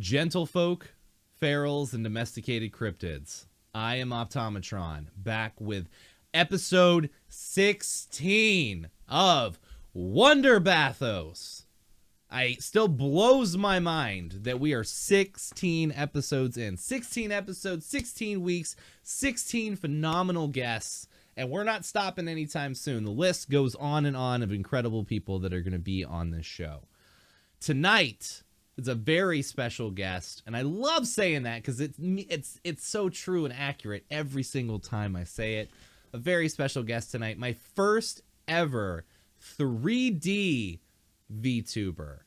Gentlefolk, ferals, and domesticated cryptids. I am Optometron, back with episode 16 of Wonder Bathos. It still blows my mind that we are 16 episodes in. 16 episodes, 16 weeks, 16 phenomenal guests, and we're not stopping anytime soon. The list goes on and on of incredible people that are going to be on this show. Tonight is a very special guest, and I love saying that because it's so true and accurate every single time I say it. A very special guest tonight, my first ever 3D VTuber,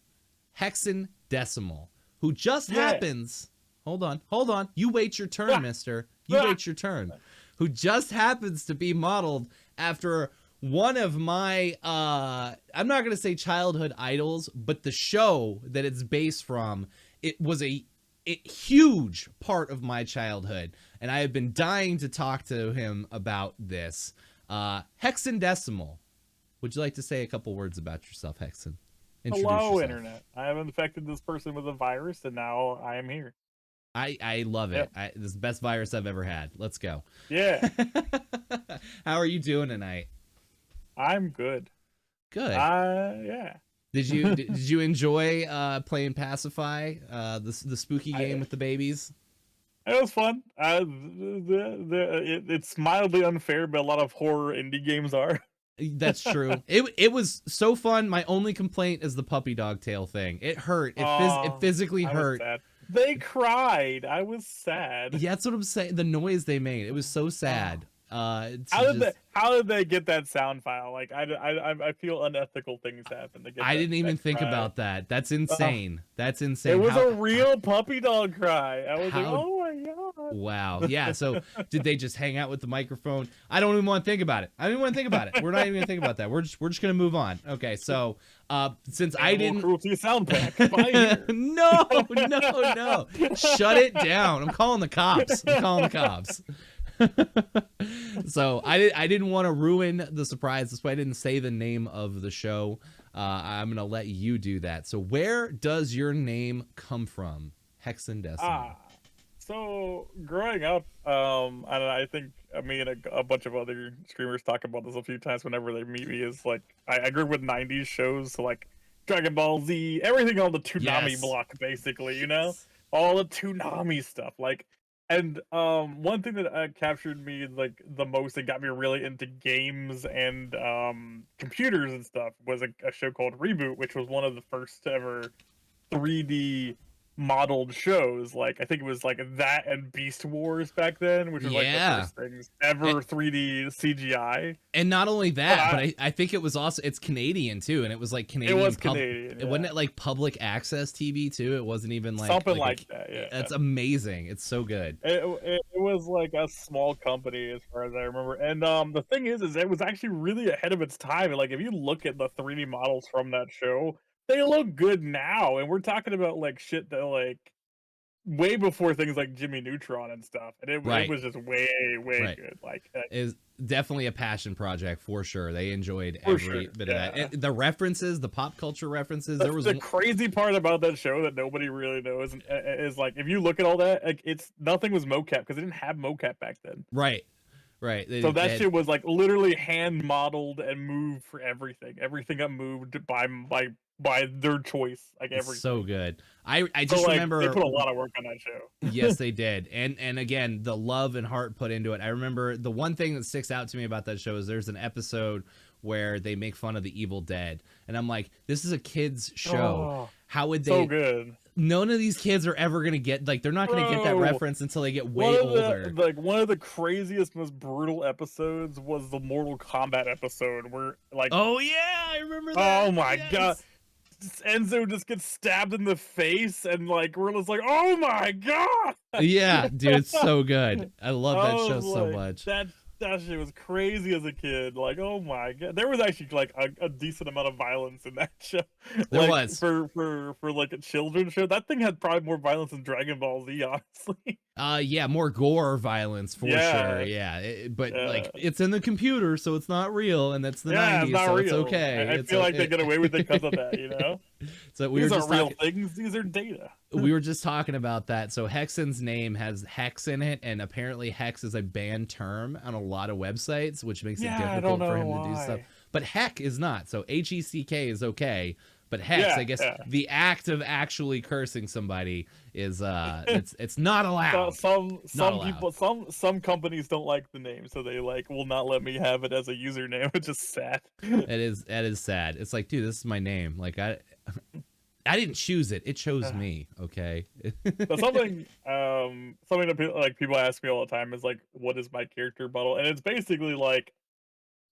Hexan Decimal, who just happens... Hold on. You wait your turn, mister. You wait your turn. Who just happens to be modeled after one of my, I'm not going to say childhood idols, but the show that it's based from, it was a huge part of my childhood. And I have been dying to talk to him about this. Hexan Decimal. Would you like to say a couple words about yourself, Hexan? Hello, Internet. I have infected this person with a virus, and now I am here. I love it. This is the best virus I've ever had. Let's go. Yeah. How are you doing tonight? I'm good. Good. Yeah. Did you enjoy playing Pacify, the spooky game with the babies? It was fun. It's mildly unfair, but a lot of horror indie games are. That's true. It was so fun. My only complaint is the puppy dog tail thing. It hurt. It physically hurt. They cried. I was sad. Yeah, that's what I'm saying. The noise they made. It was so sad. How did they get that sound file? Like I feel unethical things happen. I didn't even think about that. That's insane. That's insane. It was a real puppy dog cry. I was like, oh my god. Wow. Yeah. So did they just hang out with the microphone? I don't even want to think about it. We're not even gonna think about that. We're just gonna move on. Okay. So since I didn't cruelty sound pack. No. Shut it down. I'm calling the cops. So I didn't want to ruin the surprise. That's why I didn't say the name of the show. I'm gonna let you do that. So where does your name come from, Hexan Decimal? So growing up, I think me and a bunch of other streamers talk about this a few times whenever they meet me. Is like I grew up with '90s shows, so like Dragon Ball Z, everything on the Toonami block, basically. You know, all the Toonami stuff, like. And one thing that captured me like the most and got me really into games and computers and stuff was a show called Reboot, which was one of the first ever 3D modeled shows. Like I think it was like that and Beast Wars back then, which was like the first things ever 3D CGI. And not only that, but I think it was also it's Canadian too, and it was like Canadian. It was Canadian. Wasn't it like public access TV too? It wasn't even like something like that. Yeah, that's amazing. It's so good. It was like a small company as far as I remember. And the thing is it was actually really ahead of its time. And like if you look at the 3D models from that show, they look good now, and we're talking about like shit that like way before things like Jimmy Neutron and stuff, and it was just way good. Like is definitely a passion project for sure. They enjoyed every bit of that. And the references, the pop culture references. There was the crazy part about that show that nobody really knows is like if you look at all that, like nothing was mocap because they didn't have mocap back then. Right. So that shit was like literally hand modeled and moved for everything. Everything got moved by their choice, like everything. So good. I just remember they put a lot of work on that show. Yes, they did. And again, the love and heart put into it. I remember the one thing that sticks out to me about that show is there's an episode where they make fun of the Evil Dead, and I'm like, this is a kids show. How would they? So good. None of these kids are ever gonna get like they're not gonna get that reference until they get way older. Like one of the craziest, most brutal episodes was the Mortal Kombat episode where like oh yeah, I remember that. Oh my god. Enzo just gets stabbed in the face, and like we're just like, oh my god. Yeah, dude, it's so good. I love that show so much. That shit was crazy as a kid. Like, oh my god, there was actually like a decent amount of violence in that show. There like, was for like a children's show. That thing had probably more violence than Dragon Ball Z, honestly. Yeah, more gore violence for sure. Yeah, but like it's in the computer, so it's not real, and that's the 90s, it's not so real. it's okay. I feel like they get away with it because of that, you know. So we these were aren't just real talking, things; these are data. we were just talking about that. So Hexan's name has hex in it, and apparently hex is a banned term on a lot of websites, which makes it difficult for him to do stuff. But heck is not. So HECK is okay. But hex, I guess the act of actually cursing somebody is it's not allowed. Some people, some companies don't like the name, so they like will not let me have it as a username, which is sad. That is sad. It's like, dude, this is my name. Like I didn't choose it. It chose me. Okay. But something that people ask me all the time is like, what is my character model? And it's basically like,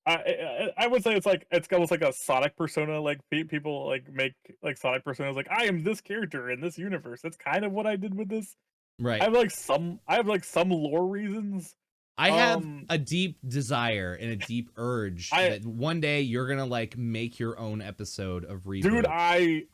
I would say it's almost like a Sonic persona. Like people like make like Sonic personas. Like I am this character in this universe. That's kind of what I did with this. Right. I have like some lore reasons. I have a deep desire and a deep urge that one day you're gonna like make your own episode of Reboot. Dude, I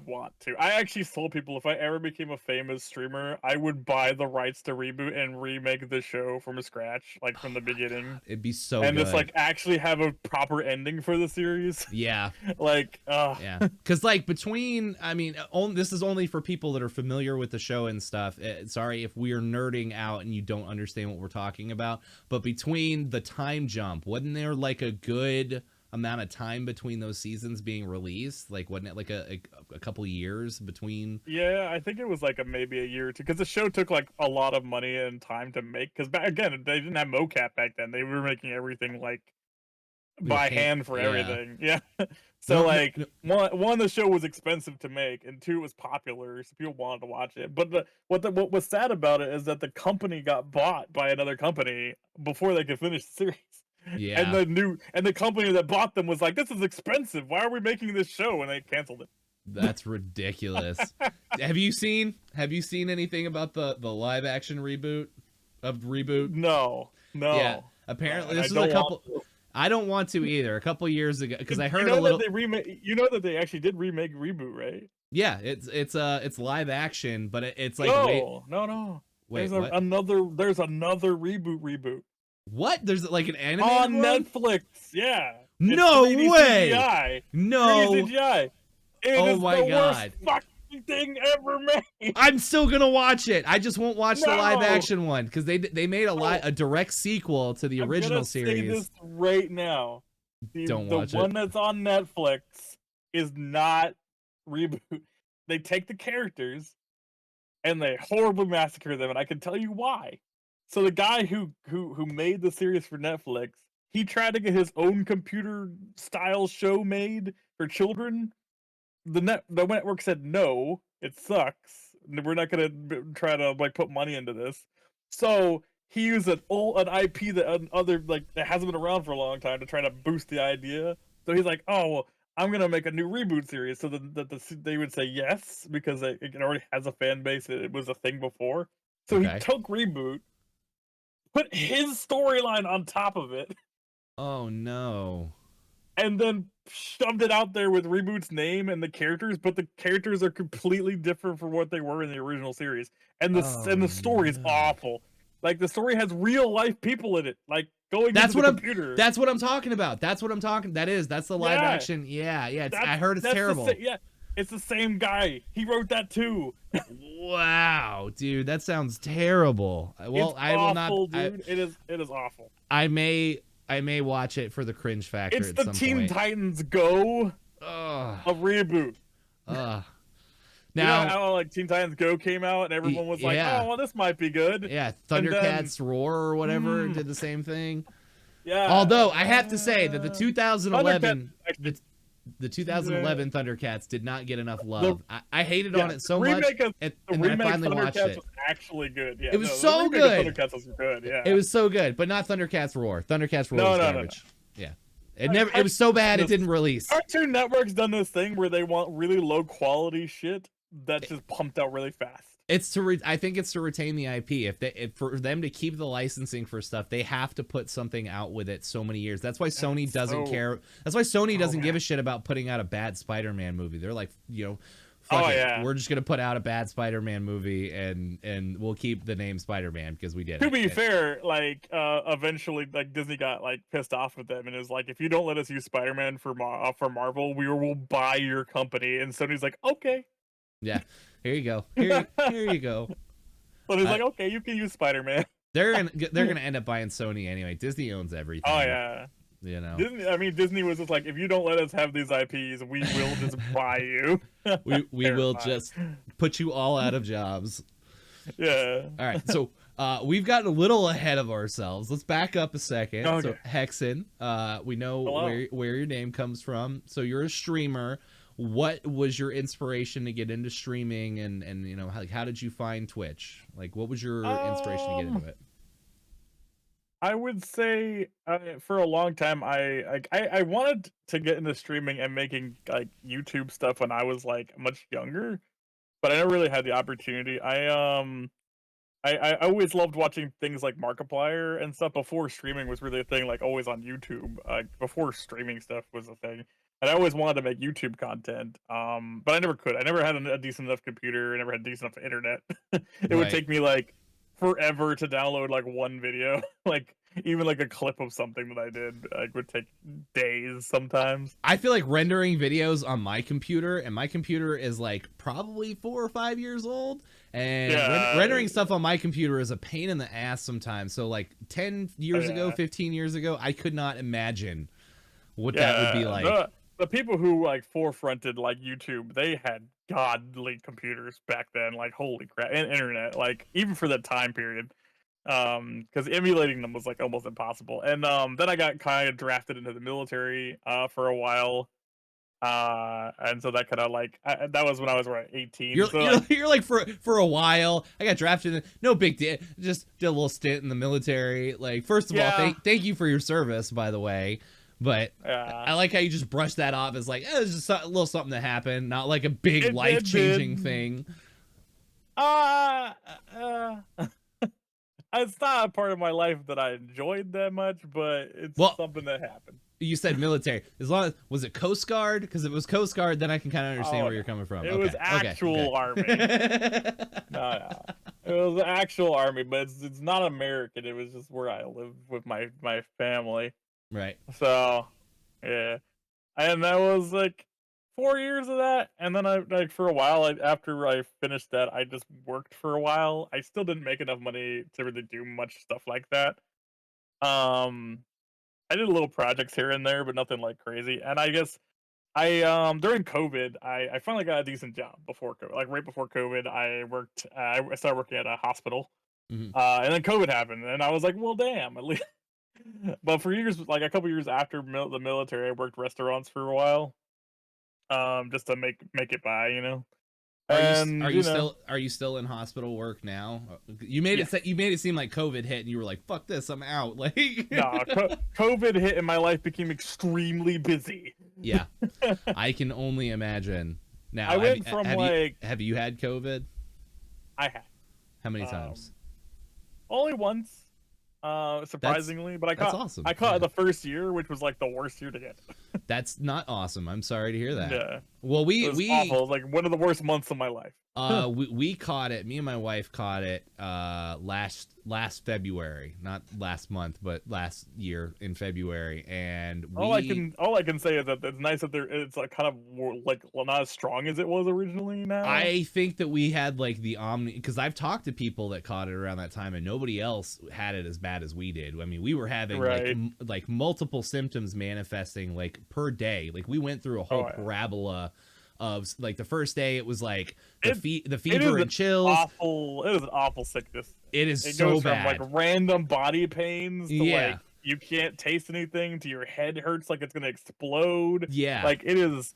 want to. I actually told people if I ever became a famous streamer, I would buy the rights to Reboot and remake the show from scratch, like from the beginning. God, it'd be so good. And just like actually have a proper ending for the series. Yeah. Like, yeah. Because like between, I mean, this is only for people that are familiar with the show and stuff. Sorry if we are nerding out and you don't understand what we're talking about. But between the time jump, wasn't there like a good amount of time between those seasons being released? Like, wasn't it like a couple years between? Yeah, I think it was like maybe a year or two, because the show took like a lot of money and time to make. Because again, they didn't have mocap back then; they were making everything like by hand for everything. Yeah. So one, the show was expensive to make, and two, it was popular, so people wanted to watch it. But what was sad about it is that the company got bought by another company before they could finish the series. Yeah. And the company that bought them was like, "This is expensive. Why are we making this show?" And they canceled it. That's ridiculous. Have you seen anything about the live action reboot of Reboot? No. Yeah. Apparently, this is a couple. I don't want to either. A couple years ago, because I heard a little. That they actually did remake Reboot, right? Yeah, it's live action, but it's like no. Wait, there's another reboot. What? There's like an anime on Netflix. Yeah. No way. CGI. No. 3D CGI. Oh my god. Worst thing ever made. I'm still gonna watch it. I just won't watch the live action one because they made a direct sequel to the original series. Say this right now. Don't watch it. The one that's on Netflix is not Reboot. They take the characters and they horribly massacre them, and I can tell you why. So the guy who made the series for Netflix, he tried to get his own computer style show made for children. The network said no, it sucks. We're not gonna try to like put money into this. So he used an IP that that hasn't been around for a long time to try to boost the idea. So he's like, oh well, I'm gonna make a new Reboot series, so that they would say yes because it already has a fan base. It was a thing before. So he took Reboot, put his storyline on top of it. Oh no. And then shoved it out there with Reboot's name and the characters, but the characters are completely different from what they were in the original series. And the story is awful. Like the story has real life people in it, like going into the computer. That's what I'm talking about. That's what I'm talking. That's the live action. Yeah. I heard it's terrible. It's the same guy. He wrote that too. Wow, dude, that sounds terrible. Well, it's I will awful, not. Dude. It is awful. I may watch it for the cringe factor. It's the Teen Titans Go of Reboot. Now, you know how like Teen Titans Go came out and everyone was like, "Oh, well, this might be good." Yeah, Thundercats Roar or whatever did the same thing. Yeah. Although I have to say that the 2011 Thundercats did not get enough love. I hated on it so much, and then I finally watched it. Was actually good. Yeah, it was so good. Thundercats was good. Yeah, it was so good, but not Thundercats Roar. Thundercats Roar was garbage. Yeah, it was so bad it didn't release. Cartoon Network's done this thing where they want really low quality shit that's just pumped out really fast. I think it's to retain the IP. If for them to keep the licensing for stuff, they have to put something out with it so many years. That's why Sony doesn't care. That's why Sony doesn't give a shit about putting out a bad Spider-Man movie. They're like, fuck it. yeah. We're just gonna put out a bad Spider-Man movie, and we'll keep the name Spider-Man because we did. To be fair, like eventually, like Disney got like pissed off with them and is like, if you don't let us use Spider-Man for Marvel, we will buy your company. And Sony's like, okay. Yeah, here you go. Here you go. So he's like, okay, you can use Spider-Man. They're gonna end up buying Sony anyway. Disney owns everything. Oh yeah. You know, Disney was just like, if you don't let us have these IPs, we will just buy you. we will just put you all out of jobs. Yeah. All right, so we've gotten a little ahead of ourselves. Let's back up a second. Okay. So Hexan, we know where your name comes from. So you're a streamer. What was your inspiration to get into streaming, and you know, how did you find Twitch? Like, what was your inspiration to get into it? I would say for a long time I wanted to get into streaming and making like YouTube stuff when I was like much younger, but I never really had the opportunity. I always loved watching things like Markiplier and stuff before streaming was really a thing, like always on YouTube, before streaming stuff was a thing. And I always wanted to make YouTube content, but I never could. I never had a decent enough computer. I never had decent enough internet. It would take me like forever to download like one video. Like even like a clip of something that I did, like would take days sometimes. I feel like rendering videos on my computer, and my computer is like probably 4 or 5 years old, and rendering stuff on my computer is a pain in the ass sometimes. So like 10 years ago, 15 years ago, I could not imagine what that would be like. The people who like forefronted like YouTube, they had godly computers back then, like holy crap, and internet, like even for that time period, because emulating them was like almost impossible. And then I got kind of drafted into the military for a while, and so that kind of like that was when I was 18. You're like for a while I got drafted. No big deal, just did a little stint in the military. Like, first of all, thank you for your service, by the way. But I like how you just brush that off as like, it's just a little something that happened, not like a big life-changing thing. It's not a part of my life that I enjoyed that much, but it's something that happened. You said military. As long as, was it Coast Guard? Because if it was Coast Guard, then I can kind of understand where you're coming from. It was actual army. No. It was actual army, but it's not American. It was just where I live with my family. Right. So, yeah. And that was like 4 years of that. And then I like for a while, after I finished that, I just worked for a while. I still didn't make enough money to really do much stuff like that. I did little projects here and there, but nothing like crazy. And I guess I during COVID, I finally got a decent job before COVID. Like right before COVID, I started working at a hospital. And then COVID happened, and I was like, well, damn, at least. But for years, like a couple years after the military, I worked restaurants for a while, just to make it by, you know. Are you still in hospital work now? You made it seem like COVID hit, and you were like, "Fuck this, I'm out." Like, no, COVID hit, and my life became extremely busy. Yeah, I can only imagine. Now, I went from have you had COVID? I had. How many times? Only once. Surprisingly, but that's awesome. I caught it the first year, which was like the worst year to get. That's not awesome. I'm sorry to hear that. Yeah. Well, it was awful. It was like one of the worst months of my life. We caught it. Me and my wife caught it last February, not last month, but last year in February. And all I can say is that it's nice that it's like kind of like not as strong as it was originally. Now I think that we had like the because I've talked to people that caught it around that time, and nobody else had it as bad as we did. I mean, we were having like multiple symptoms manifesting like per day. Like we went through a whole parabola of like the first day it was like the fever and chills. It is an awful sickness. It so goes bad. From like random body pains to like you can't taste anything to your head hurts like it's gonna explode. Yeah, like it is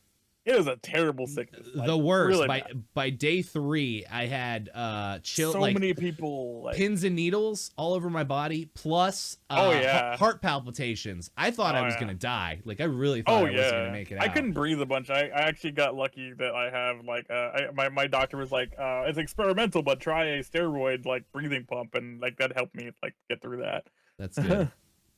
a terrible sickness. Like, the worst. Really by day 3, I had chill. So like, many people pins and needles all over my body, plus heart palpitations. I thought I was gonna die. Like I really thought I wasn't gonna make it out. I couldn't breathe a bunch. I actually got lucky that I have like my doctor was like it's experimental, but try a steroid like breathing pump, and like that helped me like get through that. That's good.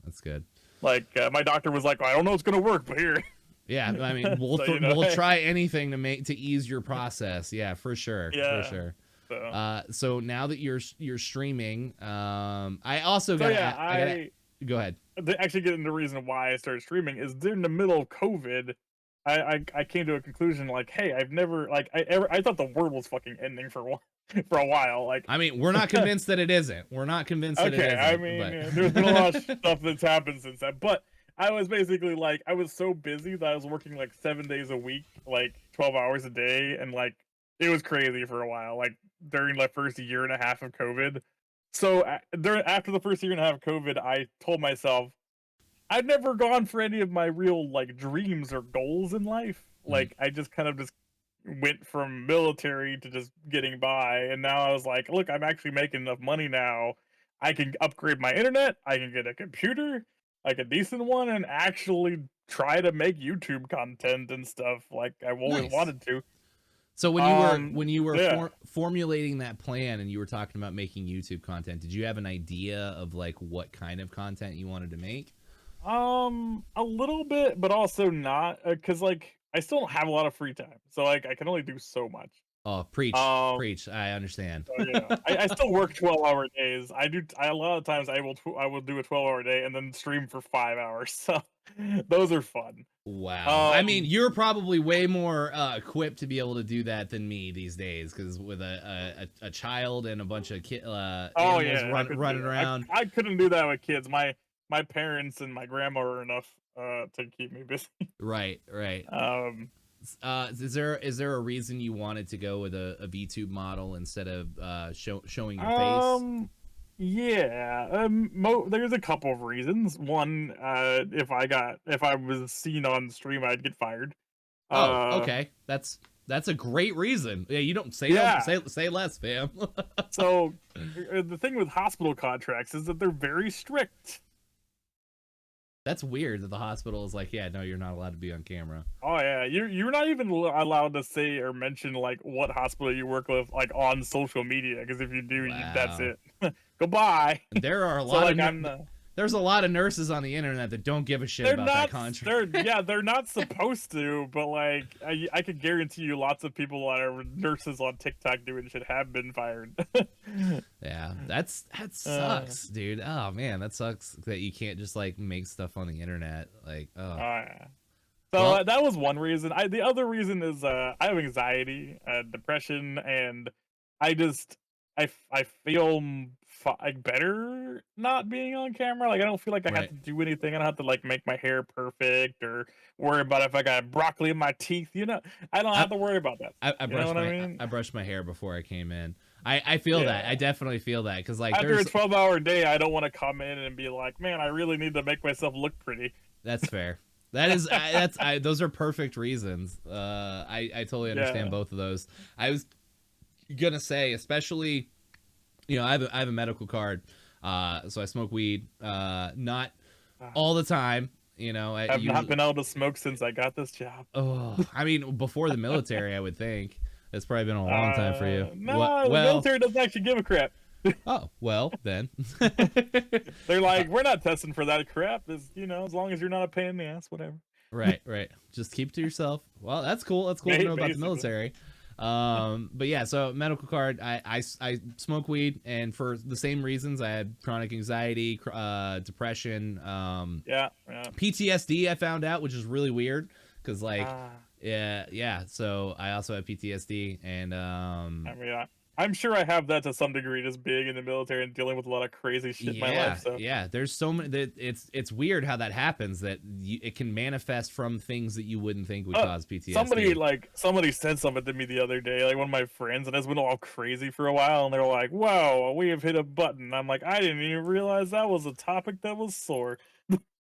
That's good. Like my doctor was like, I don't know if it's gonna work, but here. Yeah, I mean, So, you know, we'll hey, try anything to ease your process. Yeah, for sure, for yeah. sure. So, So now that you're streaming, I also so gotta yeah, I gotta go ahead. actually getting the reason why I started streaming is during the middle of COVID. I came to a conclusion like, hey, I've never like I thought the world was fucking ending for one for a while. Like, I mean, we're not convinced that it isn't. We're not convinced that it okay, I isn't, mean, but there's been a lot of stuff that's happened since then, but I was basically like, I was so busy that I was working like 7 days a week, like 12 hours a day, and like it was crazy for a while, like during the first year and a half of COVID. So after the first year and a half of COVID, I told myself I've never gone for any of my real like dreams or goals in life. mm, Like I just kind of just went from military to just getting by, and now I was like, look, I'm actually making enough money now. I can upgrade my internet, I can get a computer, like a decent one, and actually try to make YouTube content and stuff like I've always nice. wanted to. So Um when you were yeah. formulating that plan and you were talking about making YouTube content, did you have an idea of like what kind of content you wanted to make? A little bit, but also not, cause like I still don't have a lot of free time, so like I can only do so much. Oh, preach, Um, preach. I understand. so yeah, I still work 12-hour days. A lot of times I will do a 12-hour day and then stream for 5 hours. So those are fun. Wow. I mean, Um, you're probably way more equipped to be able to do that than me these days, because with a child and a bunch of oh animals yeah, I couldn't do running that. around. I couldn't do that with kids. My parents and my grandma are enough to keep me busy. Right, right. Um, Is there a reason you wanted to go with a VTube model instead of showing your face? um, yeah. There's a couple of reasons. One, if I was seen on stream, I'd get fired. Oh, Uh, okay. That's a great reason. Yeah, you don't yeah. say less, fam. So the thing with hospital contracts is that they're very strict. That's weird that the hospital is like, yeah, no, you're not allowed to be on camera. Oh yeah, you're not even allowed to say or mention like what hospital you work with like on social media, because if you do, that's Wow. it. Goodbye. There are a So lot of like I'm the there's a lot of nurses on the internet that don't give a shit about that contract. they're not supposed to, but like I could guarantee you lots of people that are nurses on TikTok doing shit have been fired. Yeah, that uh, sucks, dude. Oh man, that sucks that you can't just like make stuff on the internet. Like, oh, yeah. So well, that was one reason. The other reason is I have anxiety, depression, and I just I feel like better not being on camera. Like I don't feel like I have right. to do anything. I don't have to like make my hair perfect or worry about if I got broccoli in my teeth. You know, I don't I have to worry about that stuff. I You know brushed what I mean? I brushed my hair before I came in. I feel that. I Yeah. definitely feel that because like After a there's 12-hour day, I don't want to come in and be like, man, I really need to make myself look pretty. that's fair. That is those are perfect reasons. I totally understand Yeah. both of those. I was gonna say, especially, you know, I have a medical card, so I smoke weed, not all the time. You know, I I've not usually, been able to smoke since I got this job. oh, I mean, before the military, I would think it's probably been a long time for you. What? No, the Well, military doesn't actually give a crap. oh, well then. They're like, we're not testing for that crap. As long as you're not a pain in the ass, whatever. Right, right. Just keep it to yourself. Well, that's cool. That's cool to know about the Basically. military. But yeah, so medical card. I smoke weed, and for the same reasons, I had chronic anxiety, depression, Yeah, yeah. PTSD. I found out, which is really weird, because like, Ah, yeah. So I also have PTSD, and I mean, I'm sure I have that to some degree, just being in the military and dealing with a lot of crazy shit in my yeah, life. So, yeah. There's so many. That it's weird how that happens. That it can manifest from things that you wouldn't think would cause PTSD. somebody said something to me the other day, like one of my friends, and it's been all crazy for a while, and they're like, "Whoa, we have hit a button." I'm like, I didn't even realize that was a topic that was sore.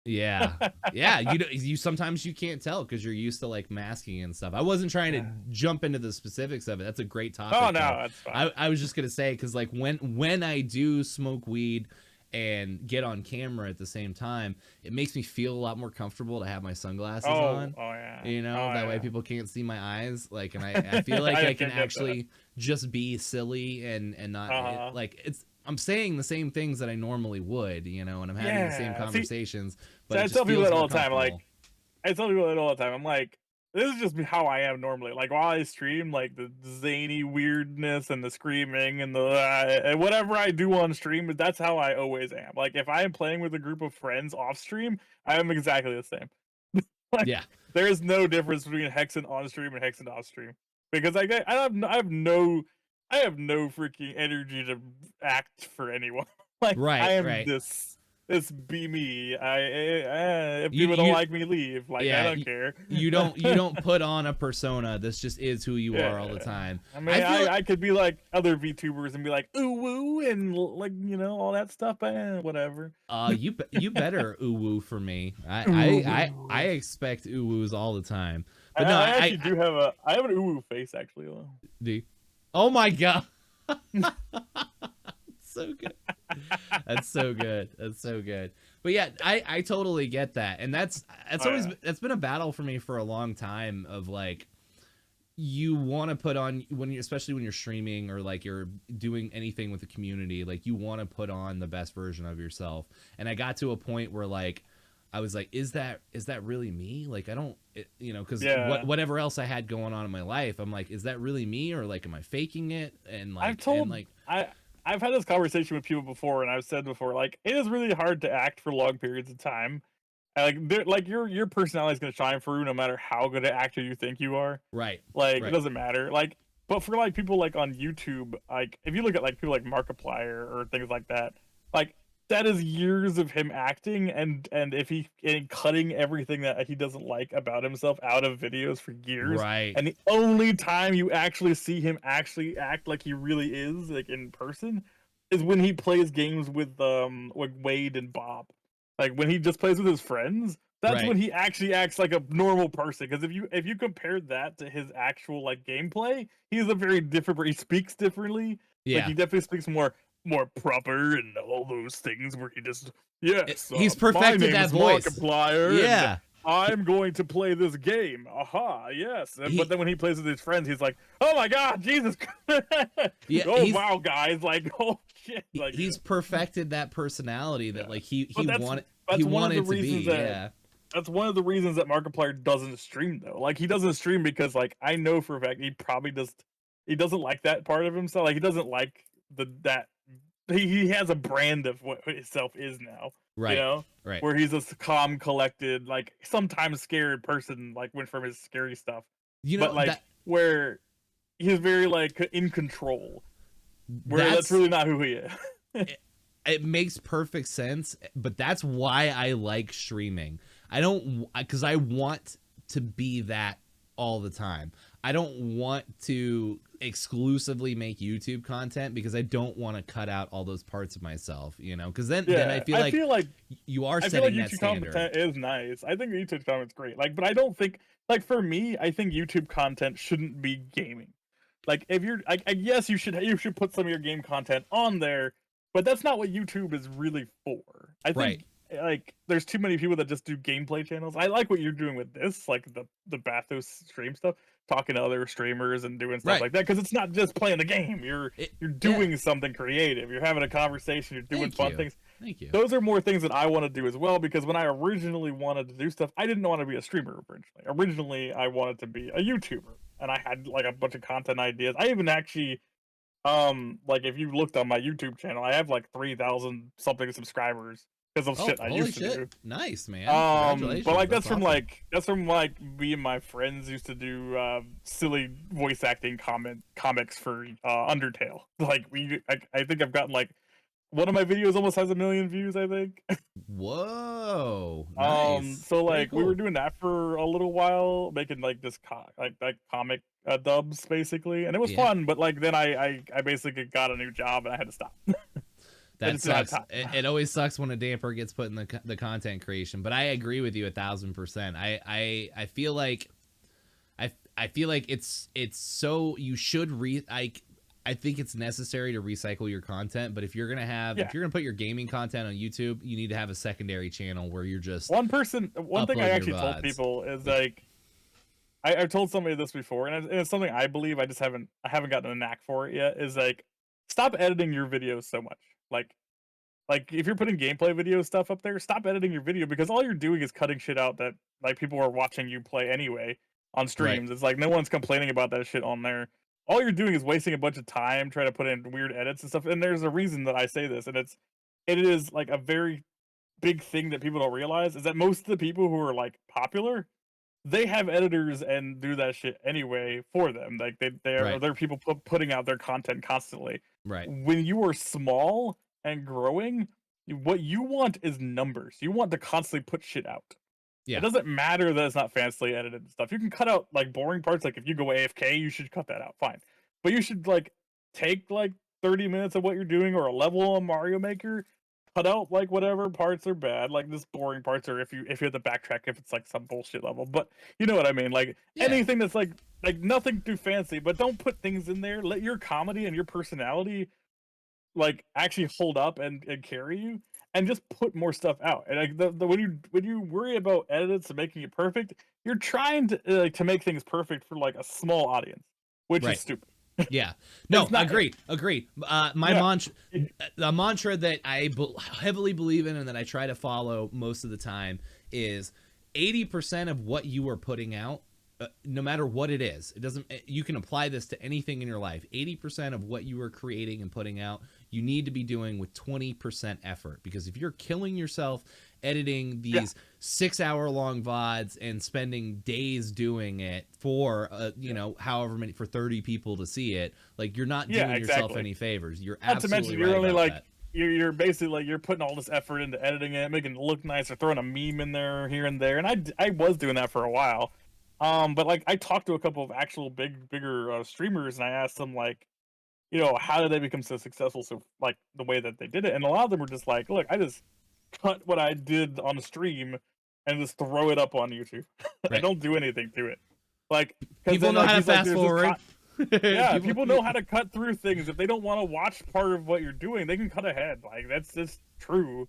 Yeah, yeah. You sometimes you can't tell because you're used to like masking and stuff. I wasn't trying to jump into the specifics of it. That's a great topic. Oh no, Though. that's fine. I was just gonna say because like when I do smoke weed and get on camera at the same time, it makes me feel a lot more comfortable to have my sunglasses on. Oh yeah. You know, Oh that way yeah. people can't see my eyes. Like, and I feel like I can can get that. actually just be silly and not Uh-huh. like it's. I'm saying the same things that I normally would, you know, and I'm having the same Yeah. conversations, but See, it I just tell people feels that more all the time. comfortable. I tell people that all the time. I'm like, this is just how I am normally. Like while I stream, like the zany weirdness and the screaming and the and whatever I do on stream, that's how I always am. Like if I am playing with a group of friends off stream, I am exactly the same. Like Yeah. there is no difference between Hexen on stream and Hexen off stream because I have no freaking energy to act for anyone. Like I Right, am right. this be me. If You people don't you like me, leave. Like I yeah, don't care. you don't put on a persona. This just is who you are all the Yeah. time. I mean, I feel I could be like other VTubers and be like ooh woo and like all that stuff, but whatever. you better ooh woo for me. Ooh I woo. expect ooh woos all the time. I But no, actually do have I have an ooh woo face actually though. do. Oh my god. So good. That's so good. That's so good. But yeah, I totally get that. And that's always Yeah. that's been a battle for me for a long time of like you want to put on when you especially when you're streaming or like you're doing anything with the community, like you want to put on the best version of yourself. And I got to a point where like I was like, is that really me? Like I don't because Yeah. whatever else I had going on in my life, I'm like, is that really me or like am I faking it? And I've like told I've had this conversation with people before, and I've said before, like it is really hard to act for long periods of time. And, like your personality is gonna shine through no matter how good an actor you think you are. right, Like it right. doesn't matter. Like, but for like people like on YouTube, like if you look at like people like Markiplier or things like like that is years of him acting and if he and cutting everything that he doesn't like about himself out of videos for years. Right. And the only time you actually see him actually act like he really is, like in person, is when he plays games with Wade and Bob. Like when he just plays with his friends, that's Right. when he actually acts like a normal person. Because if you compare that to his actual like gameplay, he's a very different. He speaks differently. Like Yeah. he definitely speaks more proper and all those things where he just yes, He's my perfected name that is voice. Markiplier and Yeah. He, I'm going to play this game. Aha, yes. But he then when he plays with his friends, he's like, oh my god, Jesus, yeah, oh wow, guys, like oh shit, like he's perfected that personality that yeah. like But he that's one of the wanted to reasons be. that Yeah. that's one of the reasons that Markiplier doesn't stream though. Like he doesn't stream because like I know for a fact he probably he doesn't like that part of himself. Like he doesn't like that he has a brand of what himself is now, you Right. know, Right. where he's a calm, collected, like sometimes scared person, like went from his scary stuff, You but know like where he's very like in control, where that's that's really not who he is. it makes perfect sense, but that's why I like streaming. I don't because I want to be that all the time. I don't want to exclusively make YouTube content because I don't want to cut out all those parts of myself, because then I Yeah, feel like you are I feel like setting that YouTube standard. content is nice. I think YouTube content's great. Like, but I don't think like for me, I think YouTube content shouldn't be gaming. Like, if you're like, yes, you should put some of your game content on there, but that's not what YouTube is really for. I Right. think like there's too many people that just do gameplay channels. I like what you're doing with this, like the Bathos stream stuff, talking to other streamers and doing stuff Right. like that, because it's not just playing the game. You're Yeah. doing something creative. You're having a conversation. You're doing Thank fun you. things. Thank you. Those are more things that I want to do as well, because when I originally wanted to do stuff, I didn't want to be a streamer originally. Originally, I wanted to be a YouTuber, and I had like a bunch of content ideas. I even actually like if you looked on my YouTube channel, I have like 3,000 something subscribers because of Oh, shit I holy used to shit. do. Nice, man. But Congratulations. like That's awesome. that's from like me and my friends used to do silly voice acting comics for Undertale. Like I think I've gotten like one of my videos almost has 1 million views, I think. Whoa. Nice. So Very like we were cool. doing that for a little while, making like this like comic dubs basically, and it was Yeah. fun. But like then I basically got a new job and I had to stop. I That just didn't have sucks. time. It always sucks when a damper gets put in the content creation, but I agree with you 1,000%. I feel like I feel like it's so you should I think it's necessary to recycle your content, but if you're gonna Yeah, put your gaming content on YouTube, you need to have a secondary channel where you're just one thing I uploading your actually told VODs. people is Yeah. like I've told somebody this before, and it's something I believe. I haven't gotten a knack for it yet. Is like stop editing your videos so much. Like like if you're putting gameplay video stuff up there, stop editing your video because all you're doing is cutting shit out that like people are watching you play anyway on Right. streams. It's like no one's complaining about that shit on there. All you're doing is wasting a bunch of time trying to put in weird edits and stuff. And there's a reason that I say this, and it is like a very big thing that people don't realize is that most of the people who are like popular, they have editors and do that shit anyway for them. Like Right. they're people putting out their content constantly. Right. When you are small and growing, what you want is numbers. You want to constantly put shit out. It Yeah. doesn't matter that it's not fancily edited and stuff. You can cut out like boring parts. Like if you go AFK, you should cut that out. Fine, but you should like take like 30 minutes of what you're doing or a level on Mario Maker, cut out like whatever parts are bad, like this boring parts, or if you have to backtrack if it's like some bullshit level. But you know what I mean, like Yeah. anything that's like nothing too fancy, but don't put things in there. Let your comedy and your personality like actually hold up and carry you, and just put more stuff out. And like the when you worry about edits and making it perfect, you're trying to like to make things perfect for like a small audience, which Right. is stupid. Yeah. No, It's not- agreed. My Yeah. mantra, the mantra that I heavily believe in and that I try to follow most of the time is 80% of what you are putting out, no matter what it is, it doesn't, you can apply this to anything in your life. 80% of what you are creating and putting out, you need to be doing with 20% effort, because if you're killing yourself editing these 6-hour long VODs and spending days doing it for you know, however many, for 30 people to see it, like you're not doing yourself any favors. You're not to absolutely mention you're right only about like that. you're basically like you're putting all this effort into editing it, making it look nice, or throwing a meme in there here and there. And I was doing that for a while. But like I talked to a couple of actual bigger streamers, and I asked them like, you know, how did they become so successful? So like the way that they did it, and a lot of them were just like, look, I just cut what I did on the stream and just throw it up on YouTube. I Right. don't do anything to it. Like People know how to fast forward. yeah, people know how to cut through things. If they don't want to watch part of what you're doing, they can cut ahead. Like that's just true.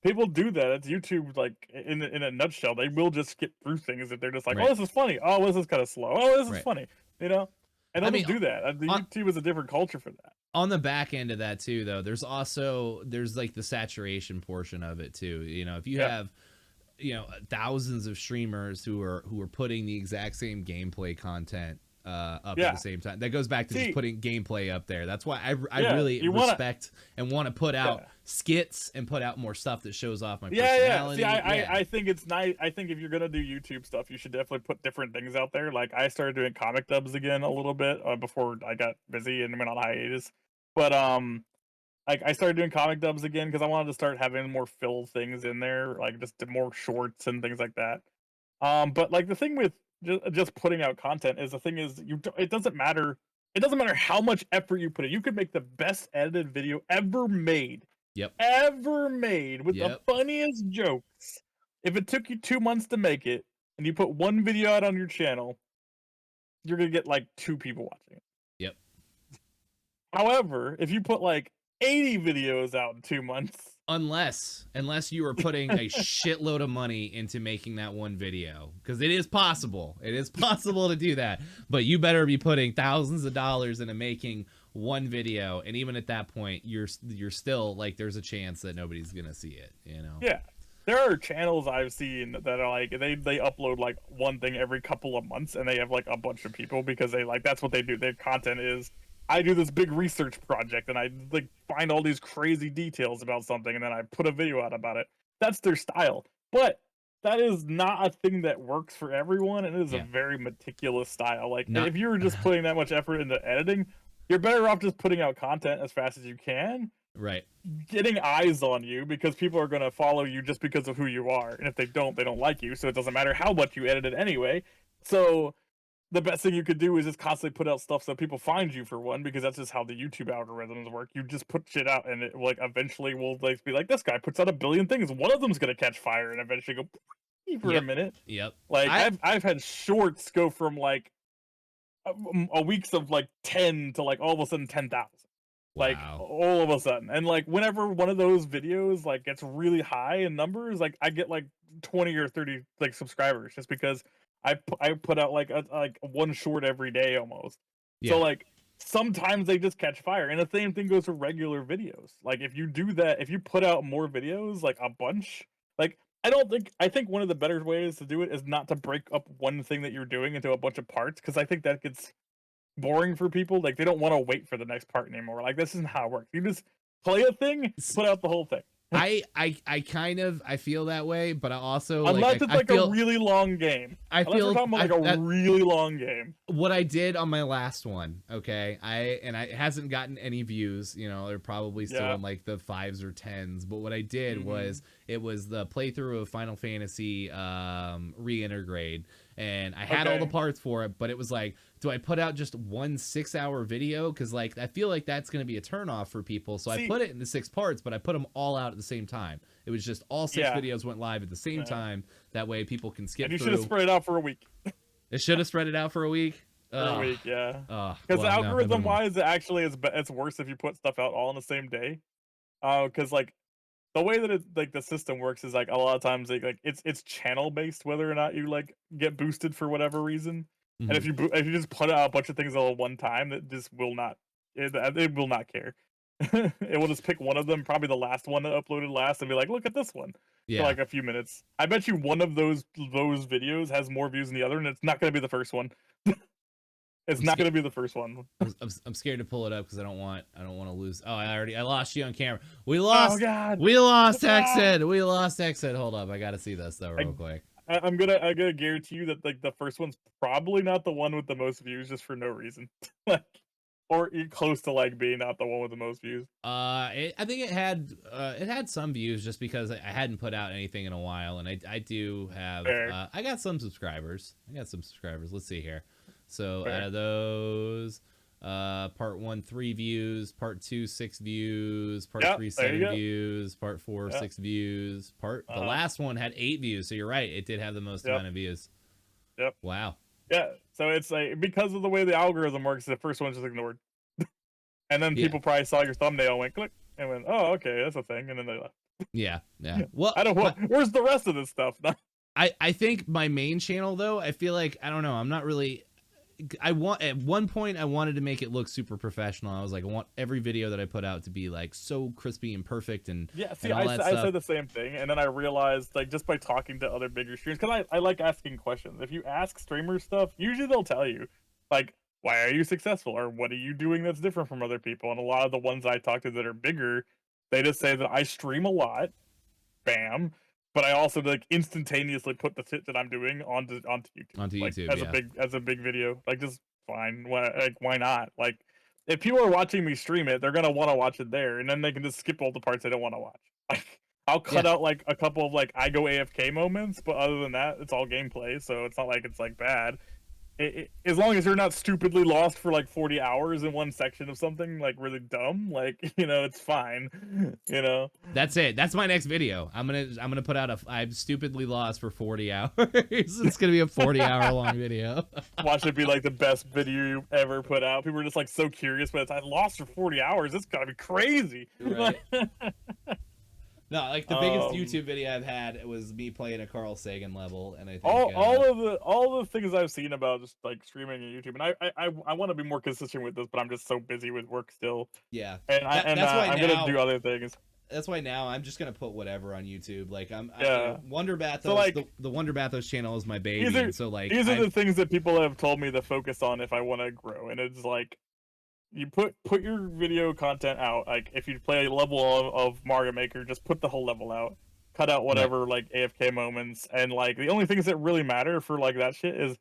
People do that. It's YouTube. Like in a nutshell, they will just skip through things if they're just like, Right. "Oh, this is funny. Oh, this is kind of slow. Oh, this is Right. funny." You know, and I they'll mean, just do that. The YouTube is a different culture for that. On the back end of that too, though, there's like the saturation portion of it too. You know, if you have, you know, thousands of streamers who are putting the exact same gameplay content up at the same time, that goes back to just putting gameplay up there. That's why I really respect and want to put out skits and put out more stuff that shows off my personality. See, I think it's nice. I think if you're gonna do YouTube stuff, you should definitely put different things out there. Like I started doing comic dubs again a little bit before I got busy and went on hiatus. But like I started doing comic dubs again because I wanted to start having more fill things in there, like just more shorts and things like that. But like the thing with just putting out content is it doesn't matter. It doesn't matter how much effort you put in. You could make the best edited video ever made. Yep. Ever made with the funniest jokes. If it took you 2 months to make it and you put one video out on your channel, you're gonna get like 2 people watching it. Yep. However, if you put like 80 videos out in 2 months, unless you are putting a shitload of money into making that one video, because it is possible to do that, but you better be putting thousands of dollars into making one video, and even at that point you're still like, there's a chance that nobody's gonna see it, you know. There are channels I've seen that are like they upload like one thing every couple of months, and they have like a bunch of people because they like that's what they do. Their content is, I do this big research project and I like find all these crazy details about something and then I put a video out about it. That's their style. But that is not a thing that works for everyone, and it is a very meticulous style. Like if you were just putting that much effort into editing, you're better off just putting out content as fast as you can. Right. Getting eyes on you, because people are going to follow you just because of who you are. And if they don't like you. So it doesn't matter how much you edit it anyway. So the best thing you could do is just constantly put out stuff so people find you, for one, because that's just how the YouTube algorithms work. You just put shit out and it like eventually will like be like, this guy puts out a billion things. One of them's going to catch fire and eventually go for a minute. Yep. Like I've had shorts go from like a weeks of like 10 to like all of a sudden 10,000. Like all of a sudden. And like whenever one of those videos like gets really high in numbers, like I get like 20 or 30 like subscribers, just because I put out like one short every day almost. So like sometimes they just catch fire. And the same thing goes for regular videos. Like if you do that, if you put out more videos, like a bunch, like I think one of the better ways to do it is not to break up one thing that you're doing into a bunch of parts, because I think that gets boring for people. Like they don't want to wait for the next part anymore. Like this isn't how it works. You just play a thing, put out the whole thing. I kind of feel that way, but I also unless like, it's like a really long game. Unless we're talking about like a really long game. What I did on my last one, okay, it hasn't gotten any views. You know, they're probably still in like the 5s or 10s. But what I did was it was the playthrough of Final Fantasy Reintegrate, and I had all the parts for it. But it was like, do I put out just one 6-hour video? Because like I feel like that's going to be a turnoff for people. So I put it into 6 parts, but I put them all out at the same time. It was just all 6 videos went live at the same time. That way people can skip. And you should have spread it out for a week. It should have spread it out for a week. For a week, yeah. Because algorithm-wise, actually, it's worse if you put stuff out all on the same day. Because like the way that the system works is like a lot of times like it's channel based whether or not you like get boosted for whatever reason. And if you just put out a bunch of things all at one time, it just will not. It will not care. It will just pick one of them, probably the last one that uploaded last, and be like, look at this one. For like a few minutes. I bet you one of those videos has more views than the other, and it's not going to be the first one. It's not going to be the first one. I'm scared to pull it up because I don't want to lose. Oh, I lost you on camera. We lost. Oh God. We lost Hexan. We lost Hexan. Hold up, I got to see this though real quick. I'm gonna guarantee you that like the first one's probably not the one with the most views, just for no reason. Like, or close to like being not the one with the most views. I think it had some views just because I hadn't put out anything in a while, and I do have I got some subscribers. Let's see here. So out of those, part 1 3 views, part 2 6 views, part 3 7 views, part 4 6 views, the last one had 8 views. So you're right, it did have the most amount of views. Yep. Wow. Yeah, so it's like because of the way the algorithm works, the first one's just ignored. And then people probably saw your thumbnail, went click, and went, "Oh, okay, that's a thing," and then they left. Yeah. Well, I don't know. Where's the rest of this stuff? I think my main channel though, I feel like I don't know. I'm not really. At one point I wanted to make it look super professional. I was like, I want every video that I put out to be like so crispy and perfect and I said the same thing, and then I realized like just by talking to other bigger streamers, because I like asking questions. If you ask streamers stuff, usually they'll tell you like, why are you successful, or what are you doing that's different from other people. And a lot of the ones I talk to that are bigger, they just say that I stream a lot, bam, but I also like instantaneously put the shit that I'm doing onto YouTube. Onto like, YouTube, as a big video. Like just fine. Why not? Like if people are watching me stream it, they're gonna want to watch it there, and then they can just skip all the parts they don't want to watch. Like I'll cut out like a couple of like I go AFK moments, but other than that, it's all gameplay, so it's not like it's like bad. As long as you're not stupidly lost for like 40 hours in one section of something like really dumb, like, you know, it's fine. You know, that's it. That's my next video. I'm gonna put out I'm stupidly lost for 40 hours. It's gonna be a 40-hour long video. Watch it be like the best video you ever put out. People are just like so curious, but I lost for 40 hours. It's gotta be crazy. Right. No, like the biggest YouTube video I've had, it was me playing a Carl Sagan level, and I think all the things I've seen about just like streaming and YouTube, and I want to be more consistent with this, but I'm just so busy with work still. Yeah, and I'm gonna do other things. That's why now I'm just gonna put whatever on YouTube. Like Wonder Bathos. So like, the Wonder Bathos channel is my baby. These are the things that people have told me to focus on if I want to grow, and it's like, you put your video content out. Like if you play a level of Mario Maker, just put the whole level out. Cut out whatever like AFK moments, and like the only things that really matter for like that shit is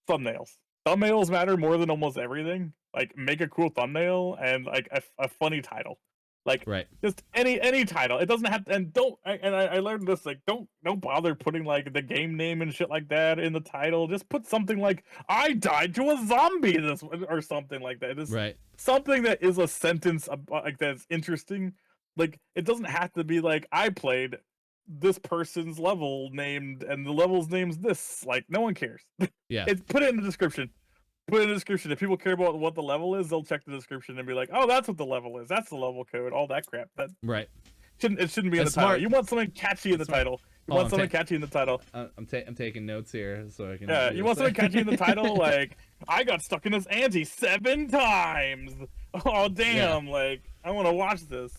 thumbnails. Thumbnails matter more than almost everything. Like make a cool thumbnail and like a funny title. Like just any title. It doesn't have to, and I learned this, like don't bother putting like the game name and shit like that in the title. Just put something like I died to a zombie or something like that. Just something that is a sentence like that's interesting. Like it doesn't have to be like I played this person's level named and the level's name's this. Like no one cares. Yeah. Put it in the description. Put in the description. If people care about what the level is, they'll check the description and be like, "Oh, that's what the level is. That's the level code. All that crap." That shouldn't be in the title. You want something catchy in the title. You want something catchy in the title. I'm taking notes here so I can. Yeah, you want something catchy in the title, like I got stuck in this ante 7 times. Oh damn! Like I want to watch this.